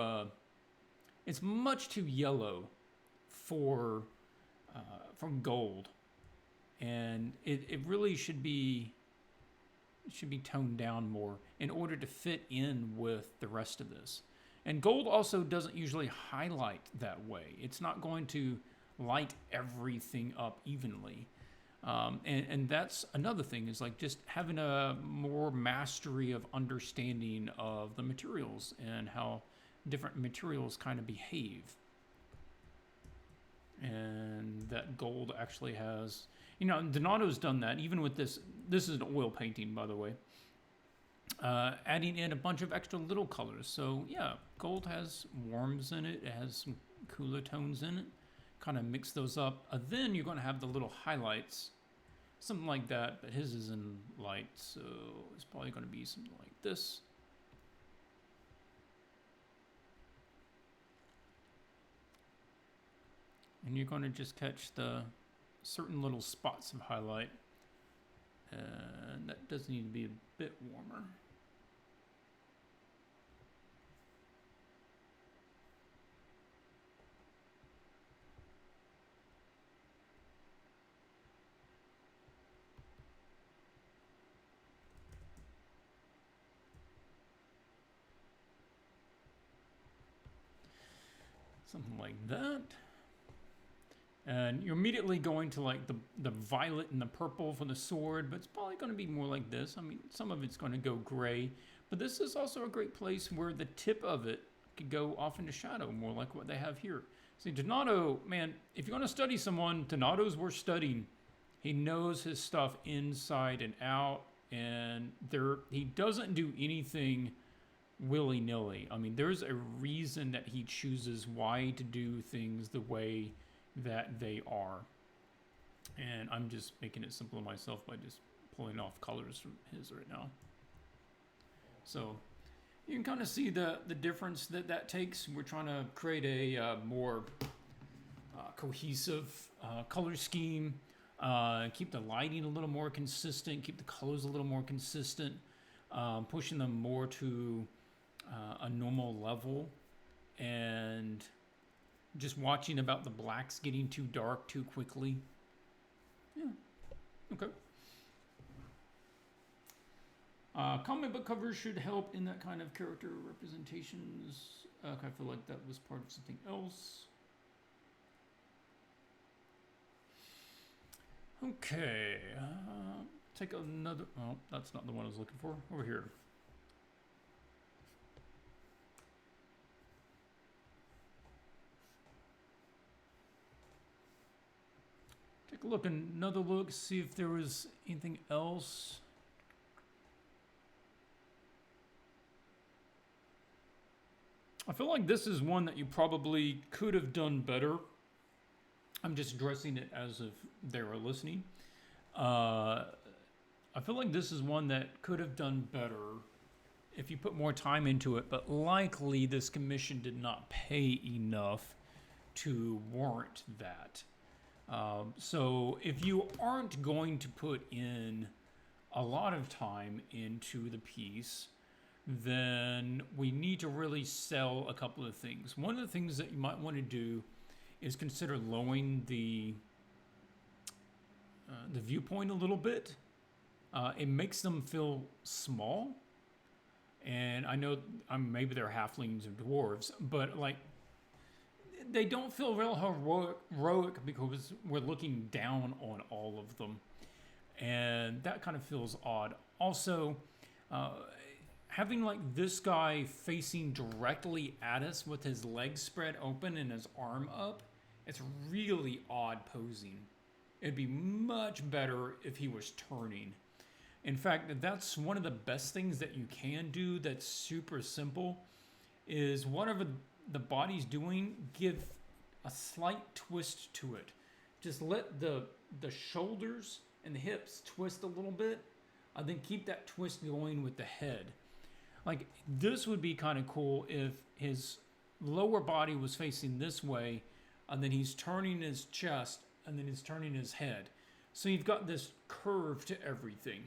it's much too yellow for gold. And it really should be toned down more in order to fit in with the rest of this. And gold also doesn't usually highlight that way. It's not going to light everything up evenly. And that's another thing, is like just having a more mastery of understanding of the materials and how different materials kind of behave. And that gold actually has, Donato's done that even with this. This is an oil painting, by the way. Adding in a bunch of extra little colors. So yeah, gold has warms in it. It has some cooler tones in it. Kind of mix those up. Then you're going to have the little highlights. Something like that, but his is in light, so it's probably going to be something like this. And you're going to just catch the certain little spots of highlight. And that does need to be a bit warmer. Something like that. And you're immediately going to like the violet and the purple for the sword, but it's probably going to be more like this. I mean, some of it's going to go gray, but this is also a great place where the tip of it could go off into shadow, more like what they have here. See, Donato, man, if you want to study someone, Donato's worth studying. He knows his stuff inside and out, and he doesn't do anything willy-nilly. I mean, there's a reason that he chooses why to do things the way that they are. And I'm just making it simple myself by just pulling off colors from his right now. So you can kind of see the difference that takes. We're trying to create a more cohesive color scheme, keep the lighting a little more consistent, keep the colors a little more consistent, pushing them more to a normal level, and just watching about the blacks getting too dark too quickly. Yeah, okay. Comic book covers should help in that kind of character representations. I feel like that was part of something else. Okay, take another, oh, that's not the one I was looking for. Over here. Take a look, another look, see if there was anything else. I feel like this is one that you probably could have done better. I'm just addressing it as if they were listening. I feel like this is one that could have done better if you put more time into it, but likely this commission did not pay enough to warrant that. So if you aren't going to put in a lot of time into the piece, then we need to really sell a couple of things. One of the things that you might want to do is consider lowering the viewpoint a little bit. It makes them feel small, and I know maybe they're halflings or dwarves, but like they don't feel real heroic because we're looking down on all of them, and that kind of feels odd. Also, having like this guy facing directly at us with his legs spread open and his arm up, it's really odd posing. It'd be much better if he was turning. In fact, that's one of the best things that you can do that's super simple, is whatever the body's doing, give a slight twist to it. Just let the shoulders and the hips twist a little bit, and then keep that twist going with the head. Like, this would be kind of cool if his lower body was facing this way, and then he's turning his chest, and then he's turning his head. So you've got this curve to everything.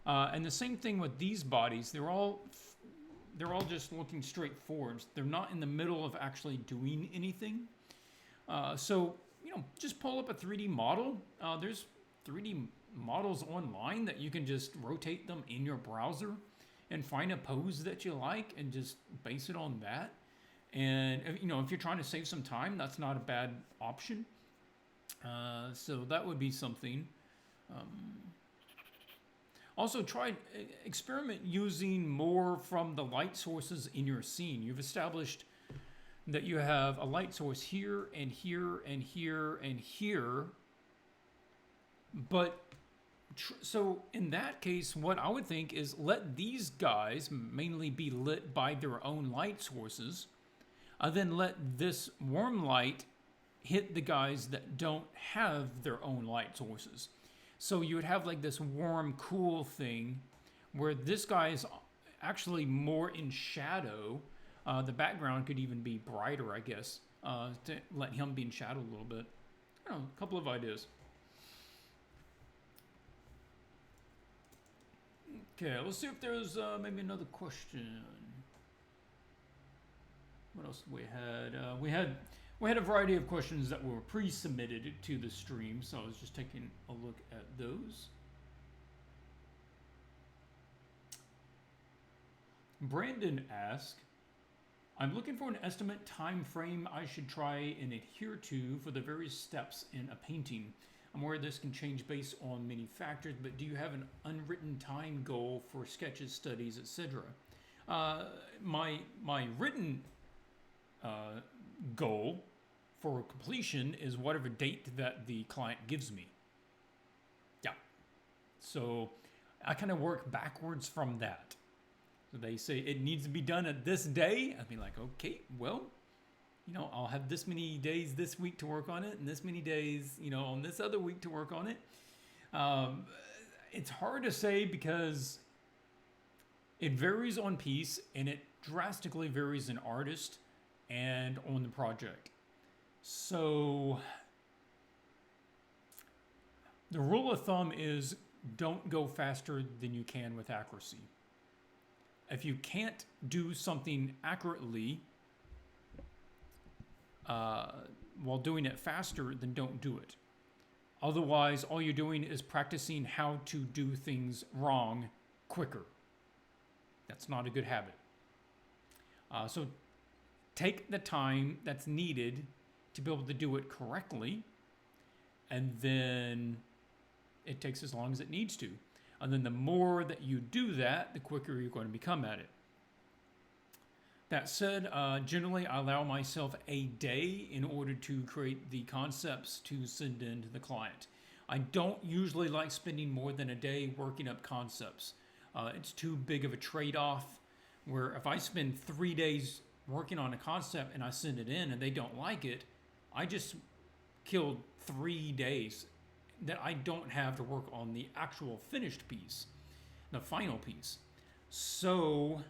And the same thing with these bodies. They're all just looking straight forwards. They're not in the middle of actually doing anything. So, just pull up a 3D model. There's 3D models online that you can just rotate them in your browser and find a pose that you like and just base it on that. And, if you're trying to save some time, that's not a bad option. So that would be something. Also, experiment using more from the light sources in your scene. You've established that you have a light source here and here and here and here. But so in that case, what I would think is let these guys mainly be lit by their own light sources. Then let this warm light hit the guys that don't have their own light sources. So you would have like this warm, cool thing where this guy is actually more in shadow. The background could even be brighter, I guess, to let him be in shadow a little bit. I don't know, a couple of ideas. Okay, let's see if there's maybe another question. What else we had? We had a variety of questions that were pre-submitted to the stream, so I was just taking a look at those. Brendon asked, I'm looking for an estimate time frame I should try and adhere to for the various steps in a painting. I'm aware this can change based on many factors, but do you have an unwritten time goal for sketches, studies, etc.? My written goal for completion is whatever date that the client gives me. Yeah. So I kind of work backwards from that. So they say it needs to be done at this day. I'd be like, okay, well, I'll have this many days this week to work on it, and this many days, on this other week to work on it. It's hard to say because it varies on piece, and it drastically varies in artist and on the project. So the rule of thumb is don't go faster than you can with accuracy. If you can't do something accurately while doing it faster, then don't do it. Otherwise, all you're doing is practicing how to do things wrong quicker. That's not a good habit. So take the time that's needed to be able to do it correctly, and then it takes as long as it needs to. And then the more that you do that, the quicker you're going to become at it. That said, generally I allow myself a day in order to create the concepts to send in to the client. I don't usually like spending more than a day working up concepts. It's too big of a trade-off, where if I spend 3 days working on a concept and I send it in and they don't like it, I just killed 3 days that I don't have to work on the actual finished piece, the final piece. So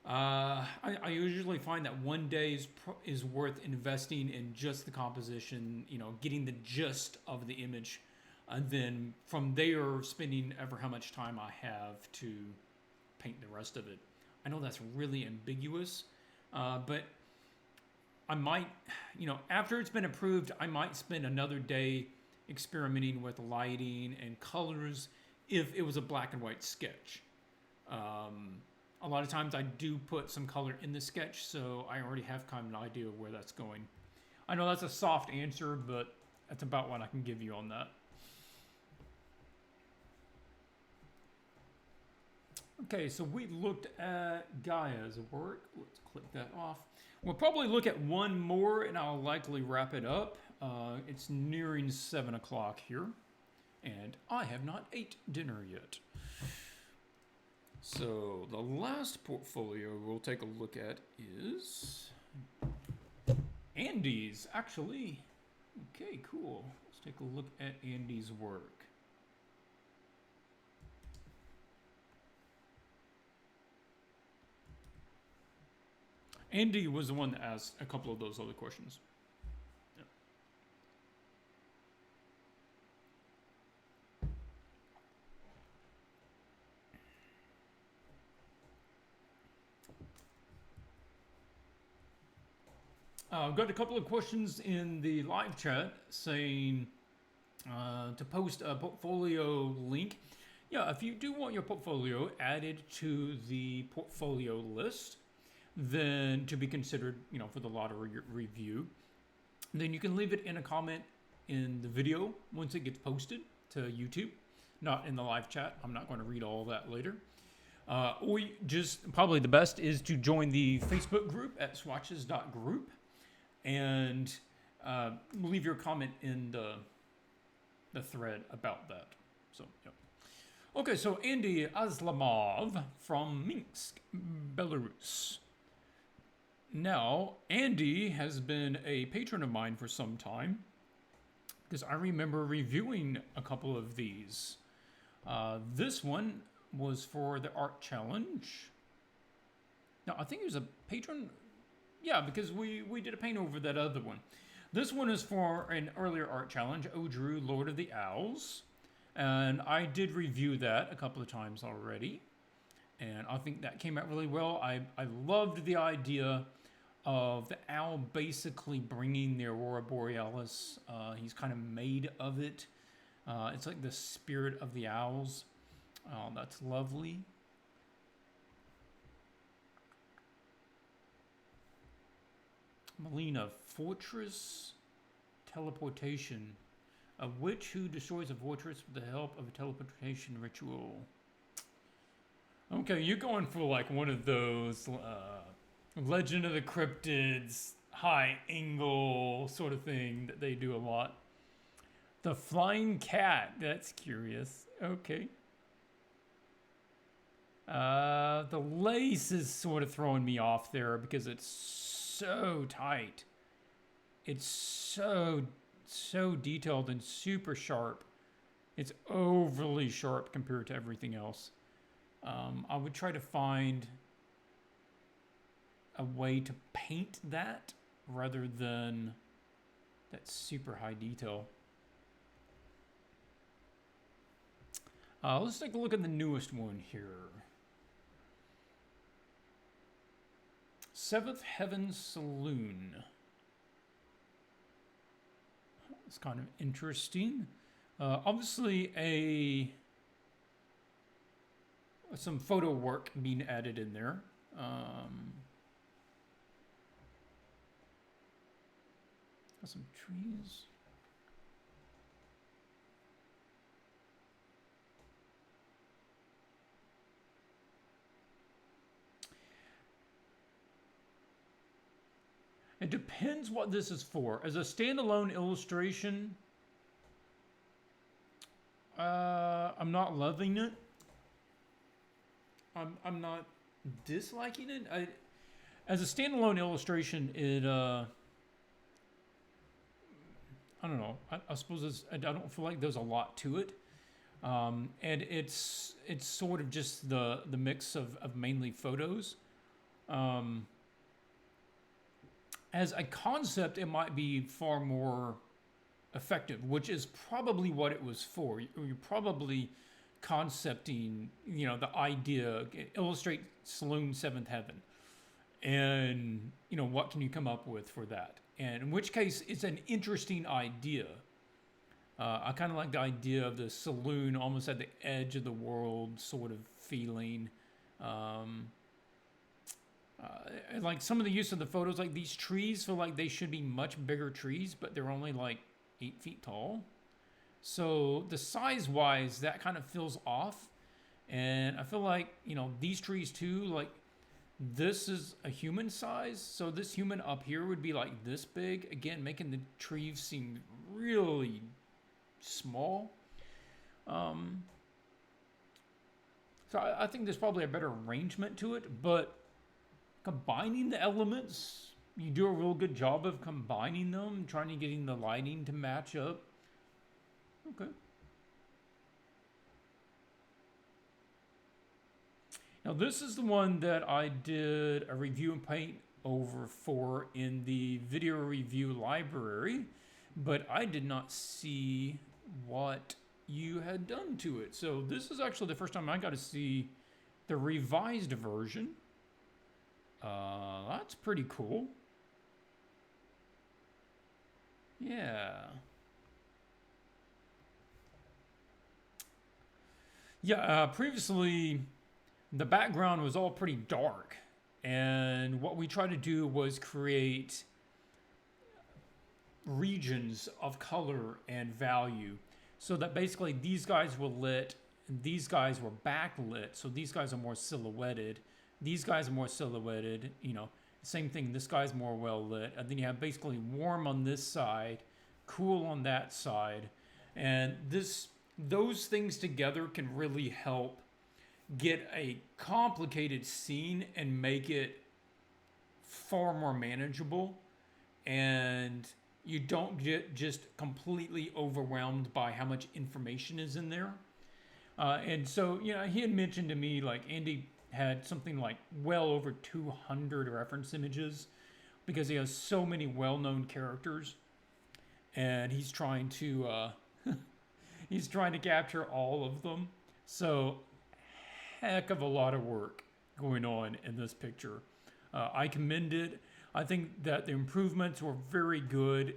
I usually find that 1 day is worth investing in just the composition, getting the gist of the image, and then from there spending ever how much time I have to paint the rest of it. I know that's really ambiguous, but I might, after it's been approved, I might spend another day experimenting with lighting and colors if it was a black and white sketch. A lot of times I do put some color in the sketch, so I already have kind of an idea of where that's going. I know that's a soft answer, but that's about what I can give you on that. Okay, so we looked at Gaia's work. Let's click that off. We'll probably look at one more, and I'll likely wrap it up. It's nearing 7 o'clock here, and I have not ate dinner yet. So the last portfolio we'll take a look at is Andy's, actually. Okay, cool. Let's take a look at Andy's work. Andy was the one that asked a couple of those other questions. I've got a couple of questions in the live chat saying to post a portfolio link. Yeah, if you do want your portfolio added to the portfolio list, then to be considered, for the lottery review, then you can leave it in a comment in the video once it gets posted to YouTube, not in the live chat. I'm not going to read all that later. Or just probably the best is to join the Facebook group at swatches.group and leave your comment in the thread about that. So, yeah. Okay, so Andy Aslamov from Minsk, Belarus. Now, Andy has been a patron of mine for some time because I remember reviewing a couple of these. This one was for the art challenge. Now, I think he was a patron. Yeah, because we did a paint over that other one. This one is for an earlier art challenge, Odrew, Lord of the Owls. And I did review that a couple of times already. And I think that came out really well. I loved the idea of the owl basically bringing the Aurora Borealis. He's kind of made of it. It's like the spirit of the owls. Oh, that's lovely. Melina, Fortress Teleportation. A witch who destroys a fortress with the help of a teleportation ritual. Okay, you're going for like one of those Legend of the Cryptids, high angle sort of thing that they do a lot. The flying cat, that's curious. Okay. The lace is sort of throwing me off there because it's so tight. It's so detailed and super sharp. It's overly sharp compared to everything else. I would try to find a way to paint that rather than that super high detail. Let's take a look at the newest one here. Seventh Heaven Saloon. It's kind of interesting. Obviously some photo work being added in there. Got some trees. It depends what this is for. As a standalone illustration, I'm not loving it. I'm not disliking it. As a standalone illustration, it I don't know. I suppose I don't feel like there's a lot to it, and it's sort of just the mix of mainly photos. As a concept, it might be far more effective, which is probably what it was for. You're probably concepting, the idea, illustrate Saloon Seventh Heaven, and what can you come up with for that? And in which case, it's an interesting idea. I kind of like the idea of the saloon almost at the edge of the world sort of feeling. Like some of the use of the photos, like these trees feel like they should be much bigger trees, but they're only like 8 feet tall. So the size-wise, that kind of feels off. And I feel like, these trees too, like this is a human size. So this human up here would be like this big. Again, making the trees seem really small. So I think there's probably a better arrangement to it, but combining the elements, you do a real good job of combining them, trying to getting the lighting to match up. Okay. Now this is the one that I did a review and paint over for in the video review library, but I did not see what you had done to it. So this is actually the first time I got to see the revised version. That's pretty cool. Yeah. Yeah, previously the background was all pretty dark, and what we tried to do was create regions of color and value so that basically these guys were lit, these guys were backlit, so these guys are more silhouetted. These guys are more silhouetted, same thing, this guy's more well lit. And then you have basically warm on this side, cool on that side. And those things together can really help get a complicated scene and make it far more manageable. And you don't get just completely overwhelmed by how much information is in there. And so, he had mentioned to me, like, Andy had something like well over 200 reference images because he has so many well-known characters, and he's trying to capture all of them. So heck of a lot of work going on in this picture. I commend it. I think that the improvements were very good.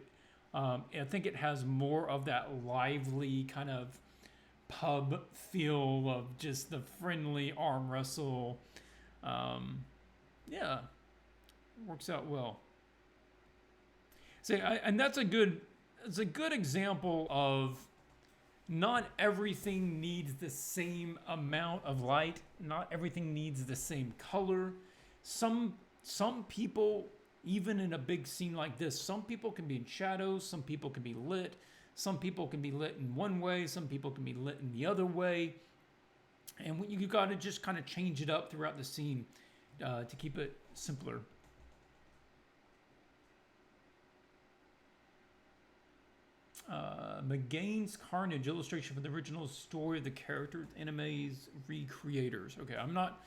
I think it has more of that lively kind of pub feel of just the friendly arm wrestle. Yeah, works out well. And that's it's a good example of not everything needs the same amount of light. Not everything needs the same color. Some people even in a big scene like this, some people can be in shadows, some people can be lit, some people can be lit in one way, some people can be lit in the other way. And you got to just kind of change it up throughout the scene to keep it simpler. McGain's Carnage illustration for the original story of the character, anime's recreators. Okay, I'm not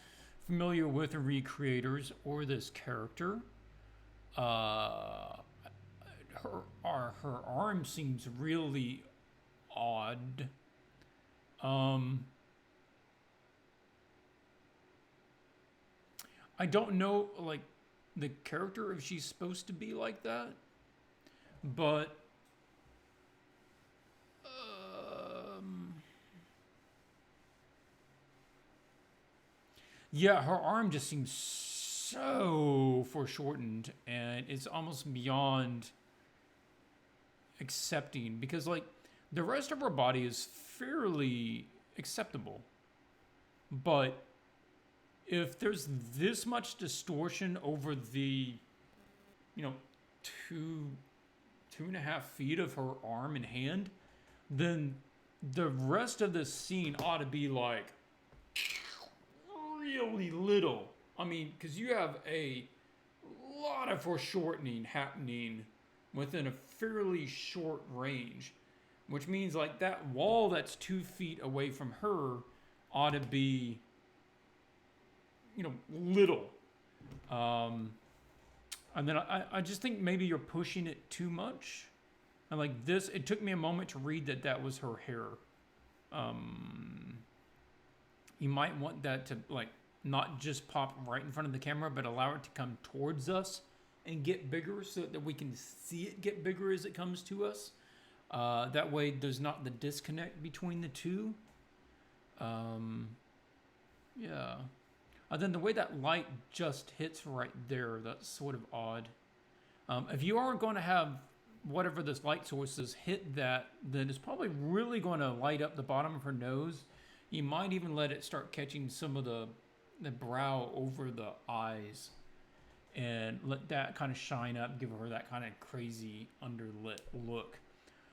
familiar with the recreators or this character. Her arm seems really odd. I don't know, like, the character, if she's supposed to be like that, but yeah, her arm just seems so foreshortened, and it's almost beyond accepting, because like the rest of her body is fairly acceptable, but if there's this much distortion over the, you know, 2.5 feet of her arm and hand, then the rest of the scene ought to be like really little. I mean, because you have a lot of foreshortening happening within a fairly short range, which means like that wall that's 2 feet away from her ought to be, you know, little. And then I just think maybe you're pushing it too much. And like this, it took me a moment to read that was her hair. You might want that to like not just pop right in front of the camera, but allow it to come towards us and get bigger so that we can see it get bigger as it comes to us. That way there's not the disconnect between the two. Yeah. And then the way that light just hits right there, that's sort of odd. If you are going to have whatever this light source is hit that, then it's probably really going to light up the bottom of her nose. You might even let it start catching some of the brow over the eyes and let that kind of shine up, give her that kind of crazy underlit look.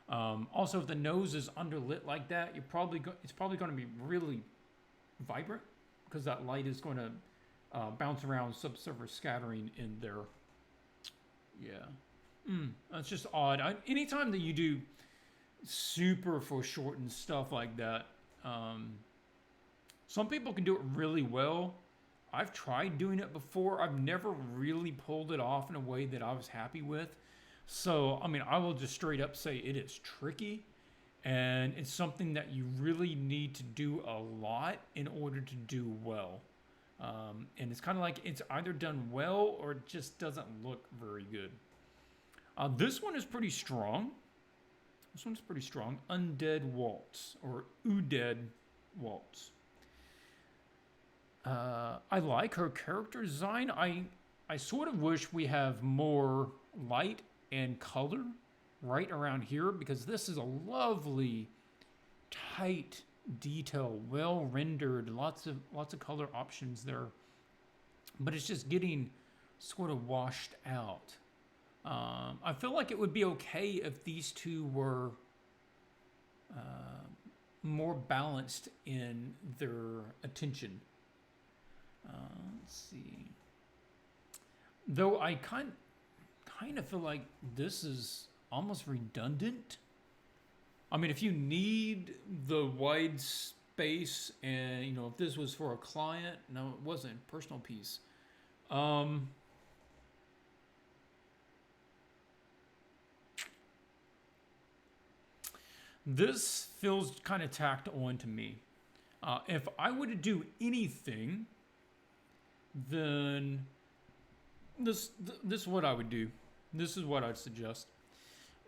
Also, if the nose is underlit like that, it's probably going to be really vibrant, because that light is going to bounce around, subsurface scattering in there. Yeah. That's just odd. Anytime that you do super foreshortened stuff like that, some people can do it really well. I've tried doing it before. I've never really pulled it off in a way that I was happy with. So, I mean, I will just straight up say it is tricky. And it's something that you really need to do a lot in order to do well. And it's kind of like it's either done well or it just doesn't look very good. This one is pretty strong. This one's pretty strong. Undead Waltz, or Udead Waltz. I like her character design. I sort of wish we have more light and color right around here, because this is a lovely, tight detail, well rendered, lots of color options there, but it's just getting sort of washed out. I feel like it would be okay if these two were more balanced in their attention. Let's see. Though I kind of feel like this is almost redundant. I mean, if you need the wide space, and you know, if this was for a client, no, it wasn't, personal piece. This feels kind of tacked on to me. If I were to do anything, then this is what I would do. This is what I'd suggest.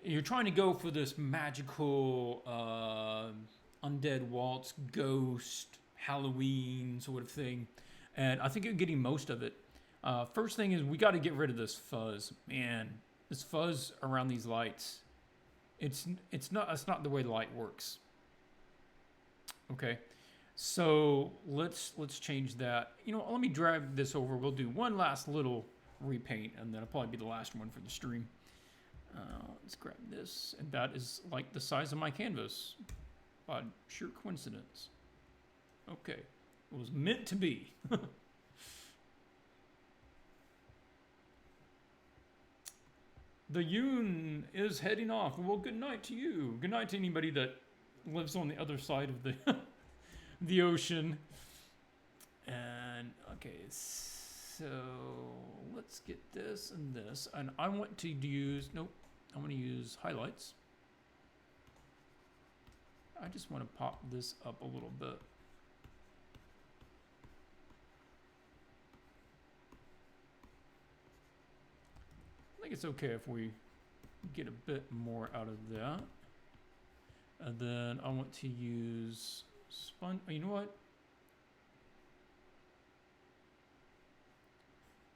You're trying to go for this magical undead waltz, ghost, Halloween sort of thing, and I think you're getting most of it. First thing is we got to get rid of this fuzz. Man, this fuzz around these lights. It's not the way the light works. Okay, so let's change that. You know, let me drag this over. We'll do one last little repaint, and then it'll probably be the last one for the stream. Let's grab this, and that is like the size of my canvas by sheer coincidence. Okay, it was meant to be. The Yoon is heading off. Well, good night to you. Good night to anybody that lives on the other side of the the ocean. And okay, so let's get this and this, and I want to use I want to use highlights. I just want to pop this up a little bit. I think it's okay if we get a bit more out of that. And then I want to use sponge. You know what?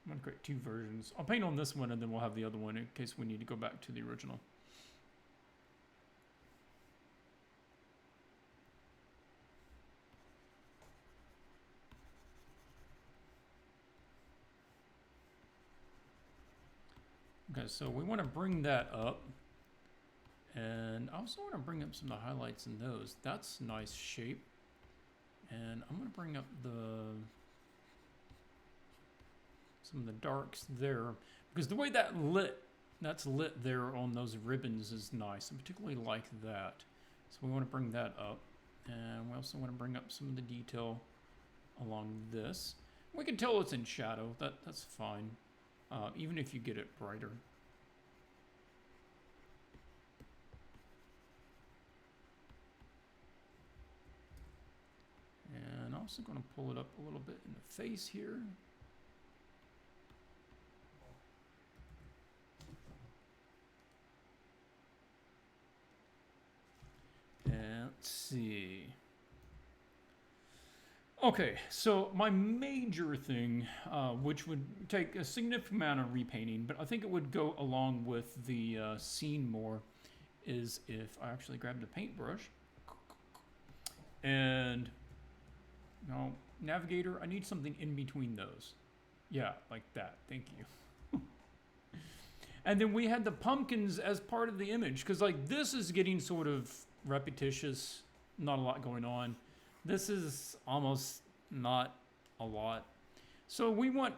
I'm going to create 2 versions. I'll paint on this one, and then we'll have the other one in case we need to go back to the original. Okay, so we want to bring that up. And I also want to bring up some of the highlights in those. That's nice shape. And I'm going to bring up some of the darks there, because the way that's lit there on those ribbons is nice. I particularly like that. So we want to bring that up. And we also want to bring up some of the detail along this. We can tell it's in shadow. That's fine. Even if you get it brighter. And I'm also going to pull it up a little bit in the face here. And let's see. Okay, so my major thing, which would take a significant amount of repainting, but I think it would go along with the scene more, is if I actually grabbed a paintbrush and, navigator, I need something in between those. Yeah, like that. Thank you. And then we had the pumpkins as part of the image, because like this is getting sort of repetitious, not a lot going on. This is almost not a lot. So we want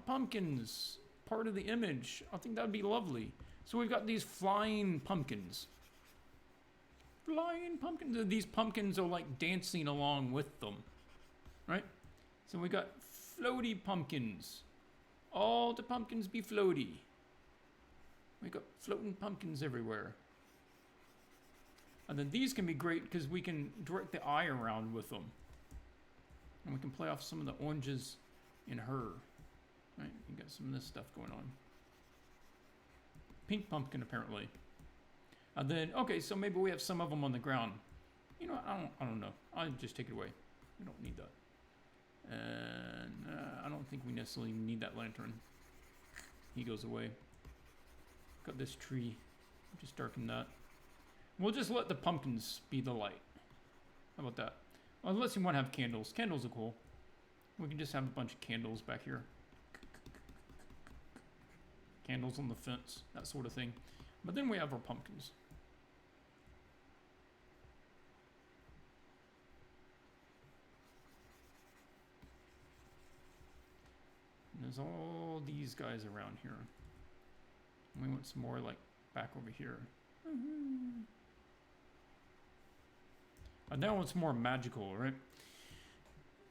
pumpkins part of the image. I think that'd be lovely. So we've got these flying pumpkins. Flying pumpkins. These pumpkins are like dancing along with them. Right? So we got floaty pumpkins. All the pumpkins be floaty. We got floating pumpkins everywhere. And then these can be great because we can direct the eye around with them. And we can play off some of the oranges in her. Right? You got some of this stuff going on. Pink pumpkin, apparently. And then, okay, so maybe we have some of them on the ground. You know, I don't know. I'll just take it away. We don't need that. And I don't think we necessarily need that lantern. He goes away. Got this tree. Just darken that. We'll just let the pumpkins be the light. How about that? Well, unless you want to have candles. Candles are cool. We can just have a bunch of candles back here. Candles on the fence, that sort of thing. But then we have our pumpkins. And there's all these guys around here. And we want some more like back over here. And that one's more magical, right?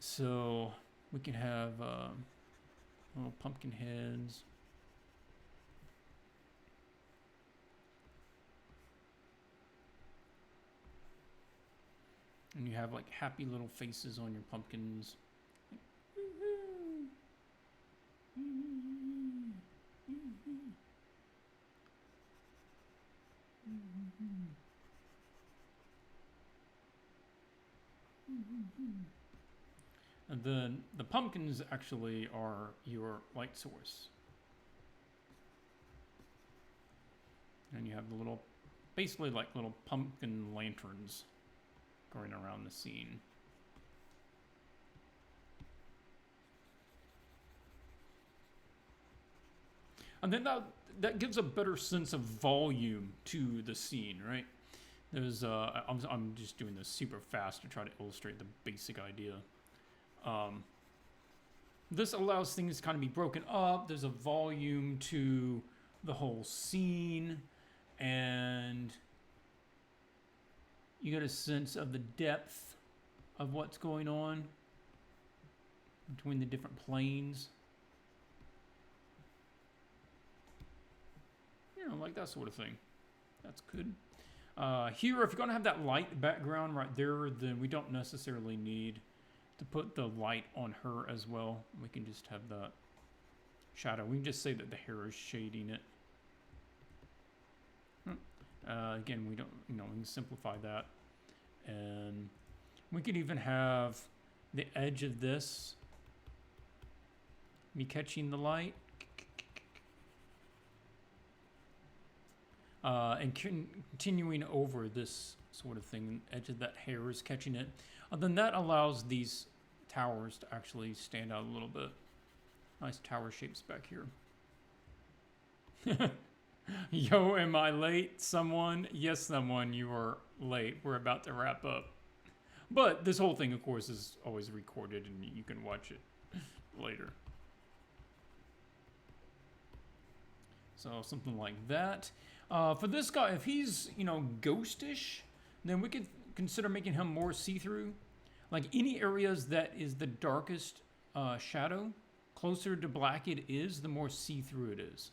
So we can have little pumpkin heads. And you have like happy little faces on your pumpkins. And then the pumpkins actually are your light source. And you have the little, basically like little pumpkin lanterns going around the scene. And then that gives a better sense of volume to the scene, right? There's I'm just doing this super fast to try to illustrate the basic idea. This allows things to kind of be broken up. There's a volume to the whole scene, and you get a sense of the depth of what's going on between the different planes. You know, like that sort of thing. That's good. Here, if you're going to have that light background right there, then we don't necessarily need to put the light on her as well. We can just have that shadow. We can just say that the hair is shading it. Again, we don't, we can simplify that. And we could even have the edge of this be catching the light. And continuing over this sort of thing, the edge of that hair is catching it. Then that allows these towers to actually stand out a little bit. Nice tower shapes back here. Yo, am I late? Someone? Yes, someone, you are late. We're about to wrap up. But this whole thing, of course, is always recorded and you can watch it later. So something like that. For this guy, if he's, ghostish, then we could consider making him more see-through. Like any areas that is the darkest shadow, closer to black it is, the more see-through it is.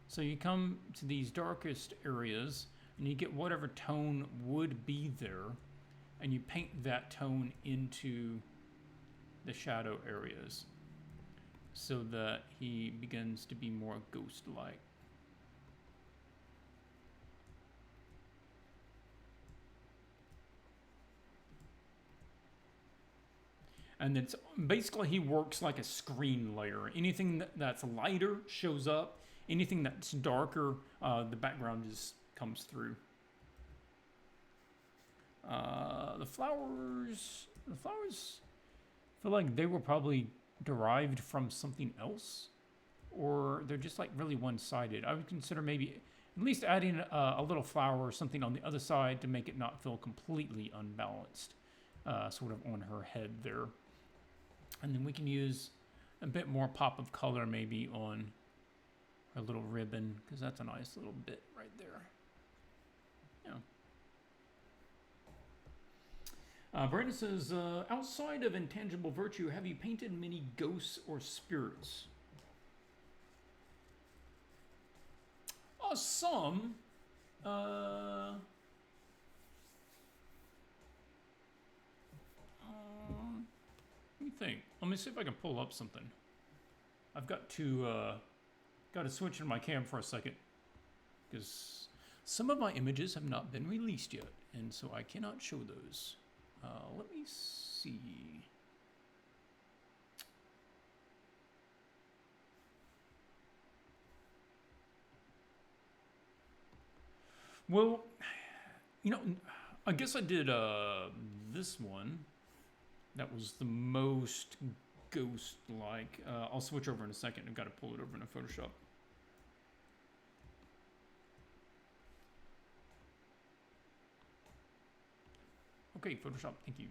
So you come to these darkest areas and you get whatever tone would be there and you paint that tone into the shadow areas so that he begins to be more ghost-like. And it's basically he works like a screen layer. Anything that's lighter shows up. Anything that's darker, the background just comes through. The flowers, I feel like they were probably derived from something else, or they're just like really one-sided. I would consider maybe at least adding a little flower or something on the other side to make it not feel completely unbalanced, sort of on her head there. And then we can use a bit more pop of color maybe on her little ribbon, because that's a nice little bit right there. Yeah. Brendon says, outside of intangible virtue, have you painted many ghosts or spirits? Some. Let me think. Let me see if I can pull up something. I've got to switch in my cam for a second, because some of my images have not been released yet, and so I cannot show those. Let me see. Well, I guess I did this one. That was the most ghost-like. I'll switch over in a second. I've got to pull it over into Photoshop. Okay, Photoshop, thank you.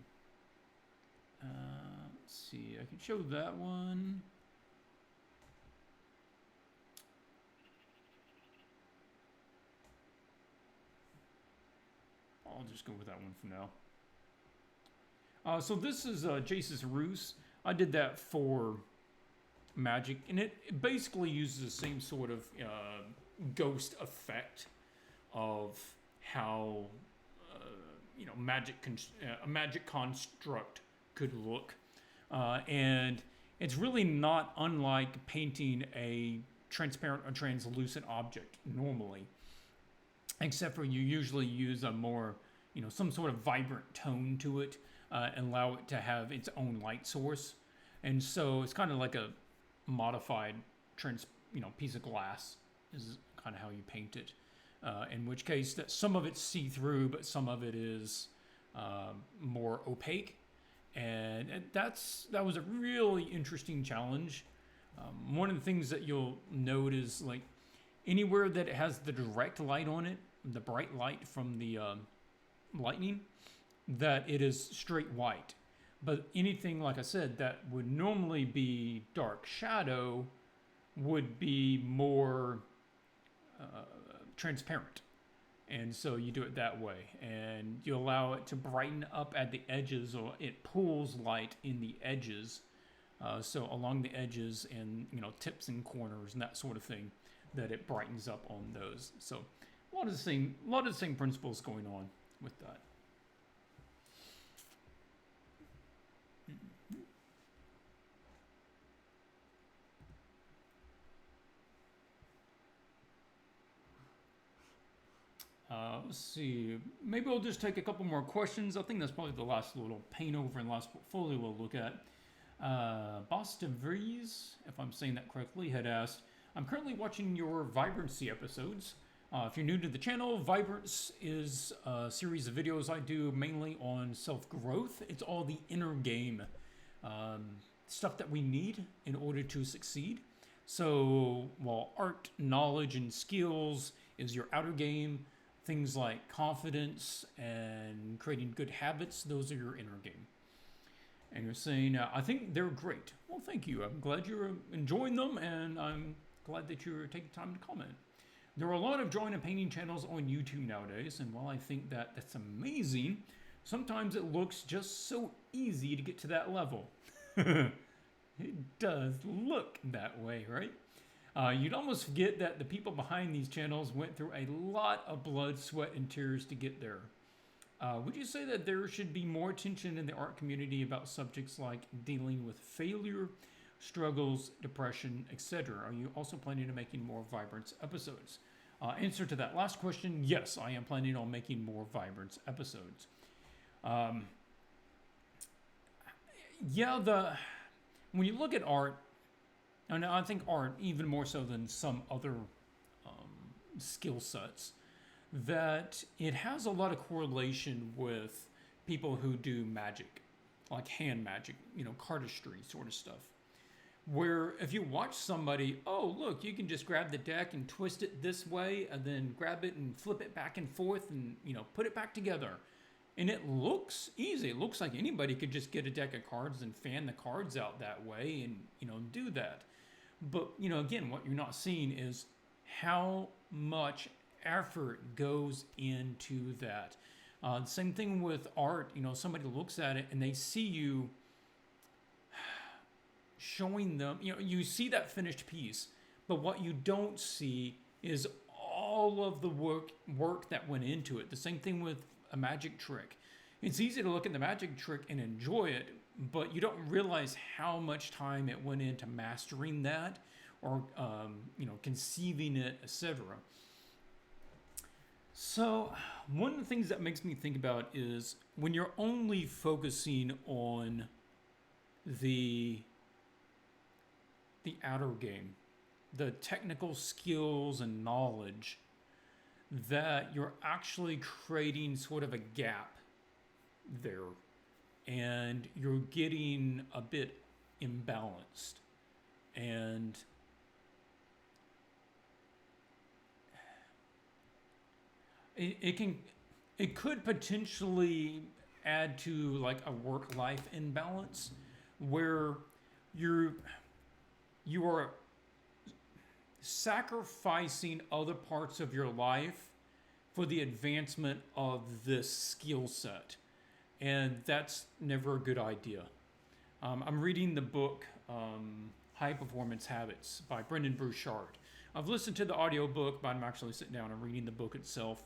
Let's see, I can show that one. I'll just go with that one for now. So this is Jace's Ruse. I did that for Magic, and it basically uses the same sort of ghost effect of how a magic construct could look, and it's really not unlike painting a transparent or translucent object normally, except for you usually use a more some sort of vibrant tone to it, and allow it to have its own light source. And so it's kind of like a modified piece of glass is kind of how you paint it. In which case that some of it's see-through, but some of it is more opaque. And that was a really interesting challenge One of the things that you'll note is like anywhere that it has the direct light on it, the bright light from the lightning, that it is straight white. But anything, like I said, that would normally be dark shadow would be more transparent. And so you do it that way. And you allow it to brighten up at the edges, or it pulls light in the edges. So along the edges and, tips and corners and that sort of thing, that it brightens up on those. So a lot of the same principles going on with that. Let's see. Maybe I'll just take a couple more questions. I think that's probably the last little paint over and last portfolio we'll look at. Boss DeVries, if I'm saying that correctly, had asked, I'm currently watching your Vibrancy episodes. If you're new to the channel, Vibrance is a series of videos I do mainly on self-growth. It's all the inner game stuff that we need in order to succeed. So while art, knowledge, and skills is your outer game, things like confidence and creating good habits, those are your inner game. And you're saying, I think they're great. Well, thank you. I'm glad you're enjoying them, and I'm glad that you're taking time to comment. There are a lot of drawing and painting channels on YouTube nowadays, and while I think that that's amazing, sometimes it looks just so easy to get to that level. It does look that way, right? You'd almost forget that the people behind these channels went through a lot of blood, sweat, and tears to get there. Would you say that there should be more attention in the art community about subjects like dealing with failure, struggles, depression, etc.? Are you also planning on making more Vibrance episodes? Answer to that last question, yes, I am planning on making more Vibrance episodes. When you look at art, and I think art even more so than some other skill sets, that it has a lot of correlation with people who do magic, like hand magic, cardistry sort of stuff. Where if you watch somebody, oh, look, you can just grab the deck and twist it this way and then grab it and flip it back and forth and, put it back together. And it looks easy. It looks like anybody could just get a deck of cards and fan the cards out that way and, do that. But, again, what you're not seeing is how much effort goes into that. Same thing with art. Somebody looks at it and they see you showing them, you see that finished piece, but what you don't see is all of the work that went into it. The same thing with a magic trick. It's easy to look at the magic trick and enjoy it, but you don't realize how much time it went into mastering that or, conceiving it, etc. So one of the things that makes me think about is when you're only focusing on the outer game, the technical skills and knowledge, that you're actually creating sort of a gap there and you're getting a bit imbalanced. And it could potentially add to like a work-life imbalance where you are sacrificing other parts of your life for the advancement of this skill set. And that's never a good idea. I'm reading the book High Performance Habits by Brendon Bouchard. I've listened to the audiobook, but I'm actually sitting down and reading the book itself.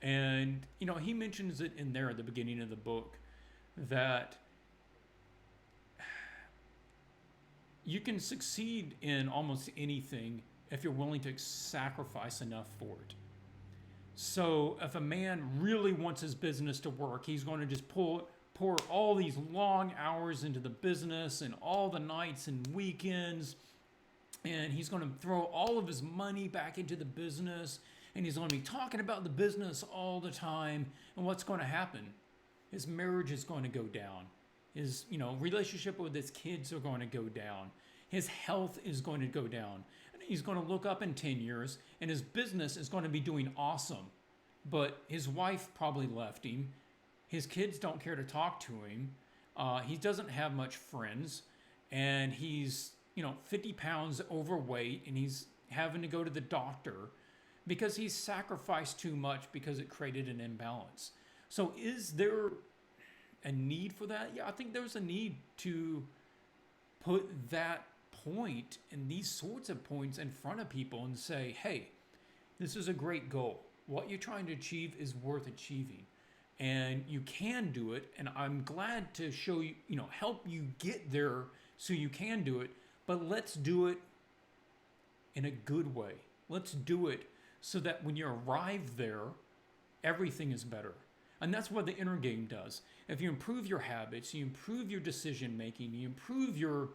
And, he mentions it in there at the beginning of the book that you can succeed in almost anything if you're willing to sacrifice enough for it. So if a man really wants his business to work, he's going to just pour all these long hours into the business and all the nights and weekends, and he's going to throw all of his money back into the business, and he's going to be talking about the business all the time. And what's going to happen? His marriage is going to go down. His, relationship with his kids are going to go down. his health is going to go down. And he's going to look up in 10 years and his business is going to be doing awesome. But his wife probably left him. His kids don't care to talk to him. He doesn't have much friends. And he's, 50 pounds overweight and he's having to go to the doctor because he's sacrificed too much because it created an imbalance. So is there a need for that? Yeah, I think there's a need to put that point and these sorts of points in front of people and say, hey, this is a great goal. What you're trying to achieve is worth achieving. And you can do it. And I'm glad to show you, help you get there so you can do it. But let's do it in a good way. Let's do it so that when you arrive there, everything is better. And that's what the inner game does. If you improve your habits, you improve your decision making, you improve your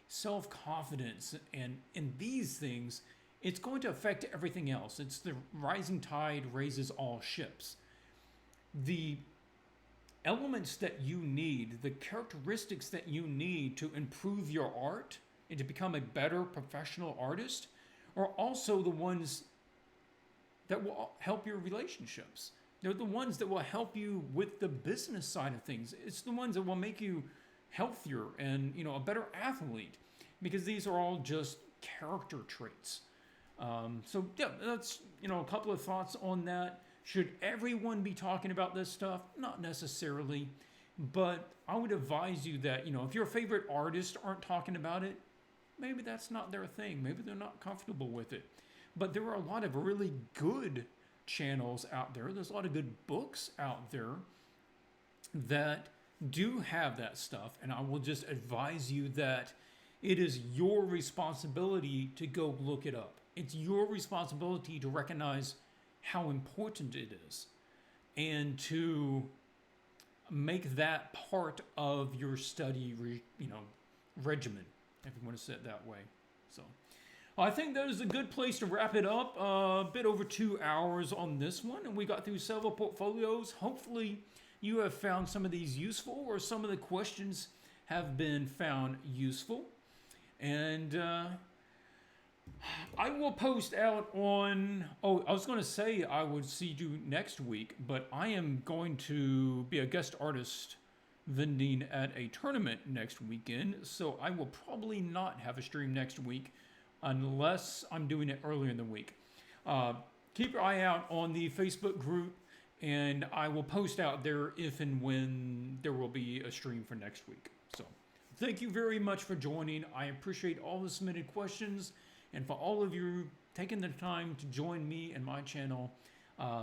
self-confidence and in these things, it's going to affect everything else. It's the rising tide raises all ships. The elements that you need, the characteristics that you need to improve your art and to become a better professional artist are also the ones that will help your relationships. They're the ones that will help you with the business side of things. It's the ones that will make you healthier and a better athlete, because these are all just character traits. So yeah, that's a couple of thoughts on that. Should everyone be talking about this stuff? Not necessarily, but I would advise you that if your favorite artists aren't talking about it, maybe that's not their thing. Maybe they're not comfortable with it. But there are a lot of really good channels out there. There's a lot of good books out there that do have that stuff. And I will just advise you that it is your responsibility to go look it up. It's your responsibility to recognize how important it is and to make that part of your study, regimen, if you want to say it that way. So I think that is a good place to wrap it up. A bit over 2 hours on this one, and we got through several portfolios. Hopefully you have found some of these useful, or some of the questions have been found useful. And I will post out on, I was going to say I would see you next week, but I am going to be a guest artist vending at a tournament next weekend, so I will probably not have a stream next week unless I'm doing it earlier in the week. Keep your eye out on the Facebook group, and I will post out there if and when there will be a stream for next week. So thank you very much for joining. I appreciate all the submitted questions, and for all of you taking the time to join me and my channel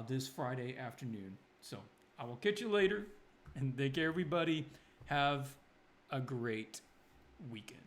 this Friday afternoon. So I will catch you later, and thank you, everybody. Have a great weekend.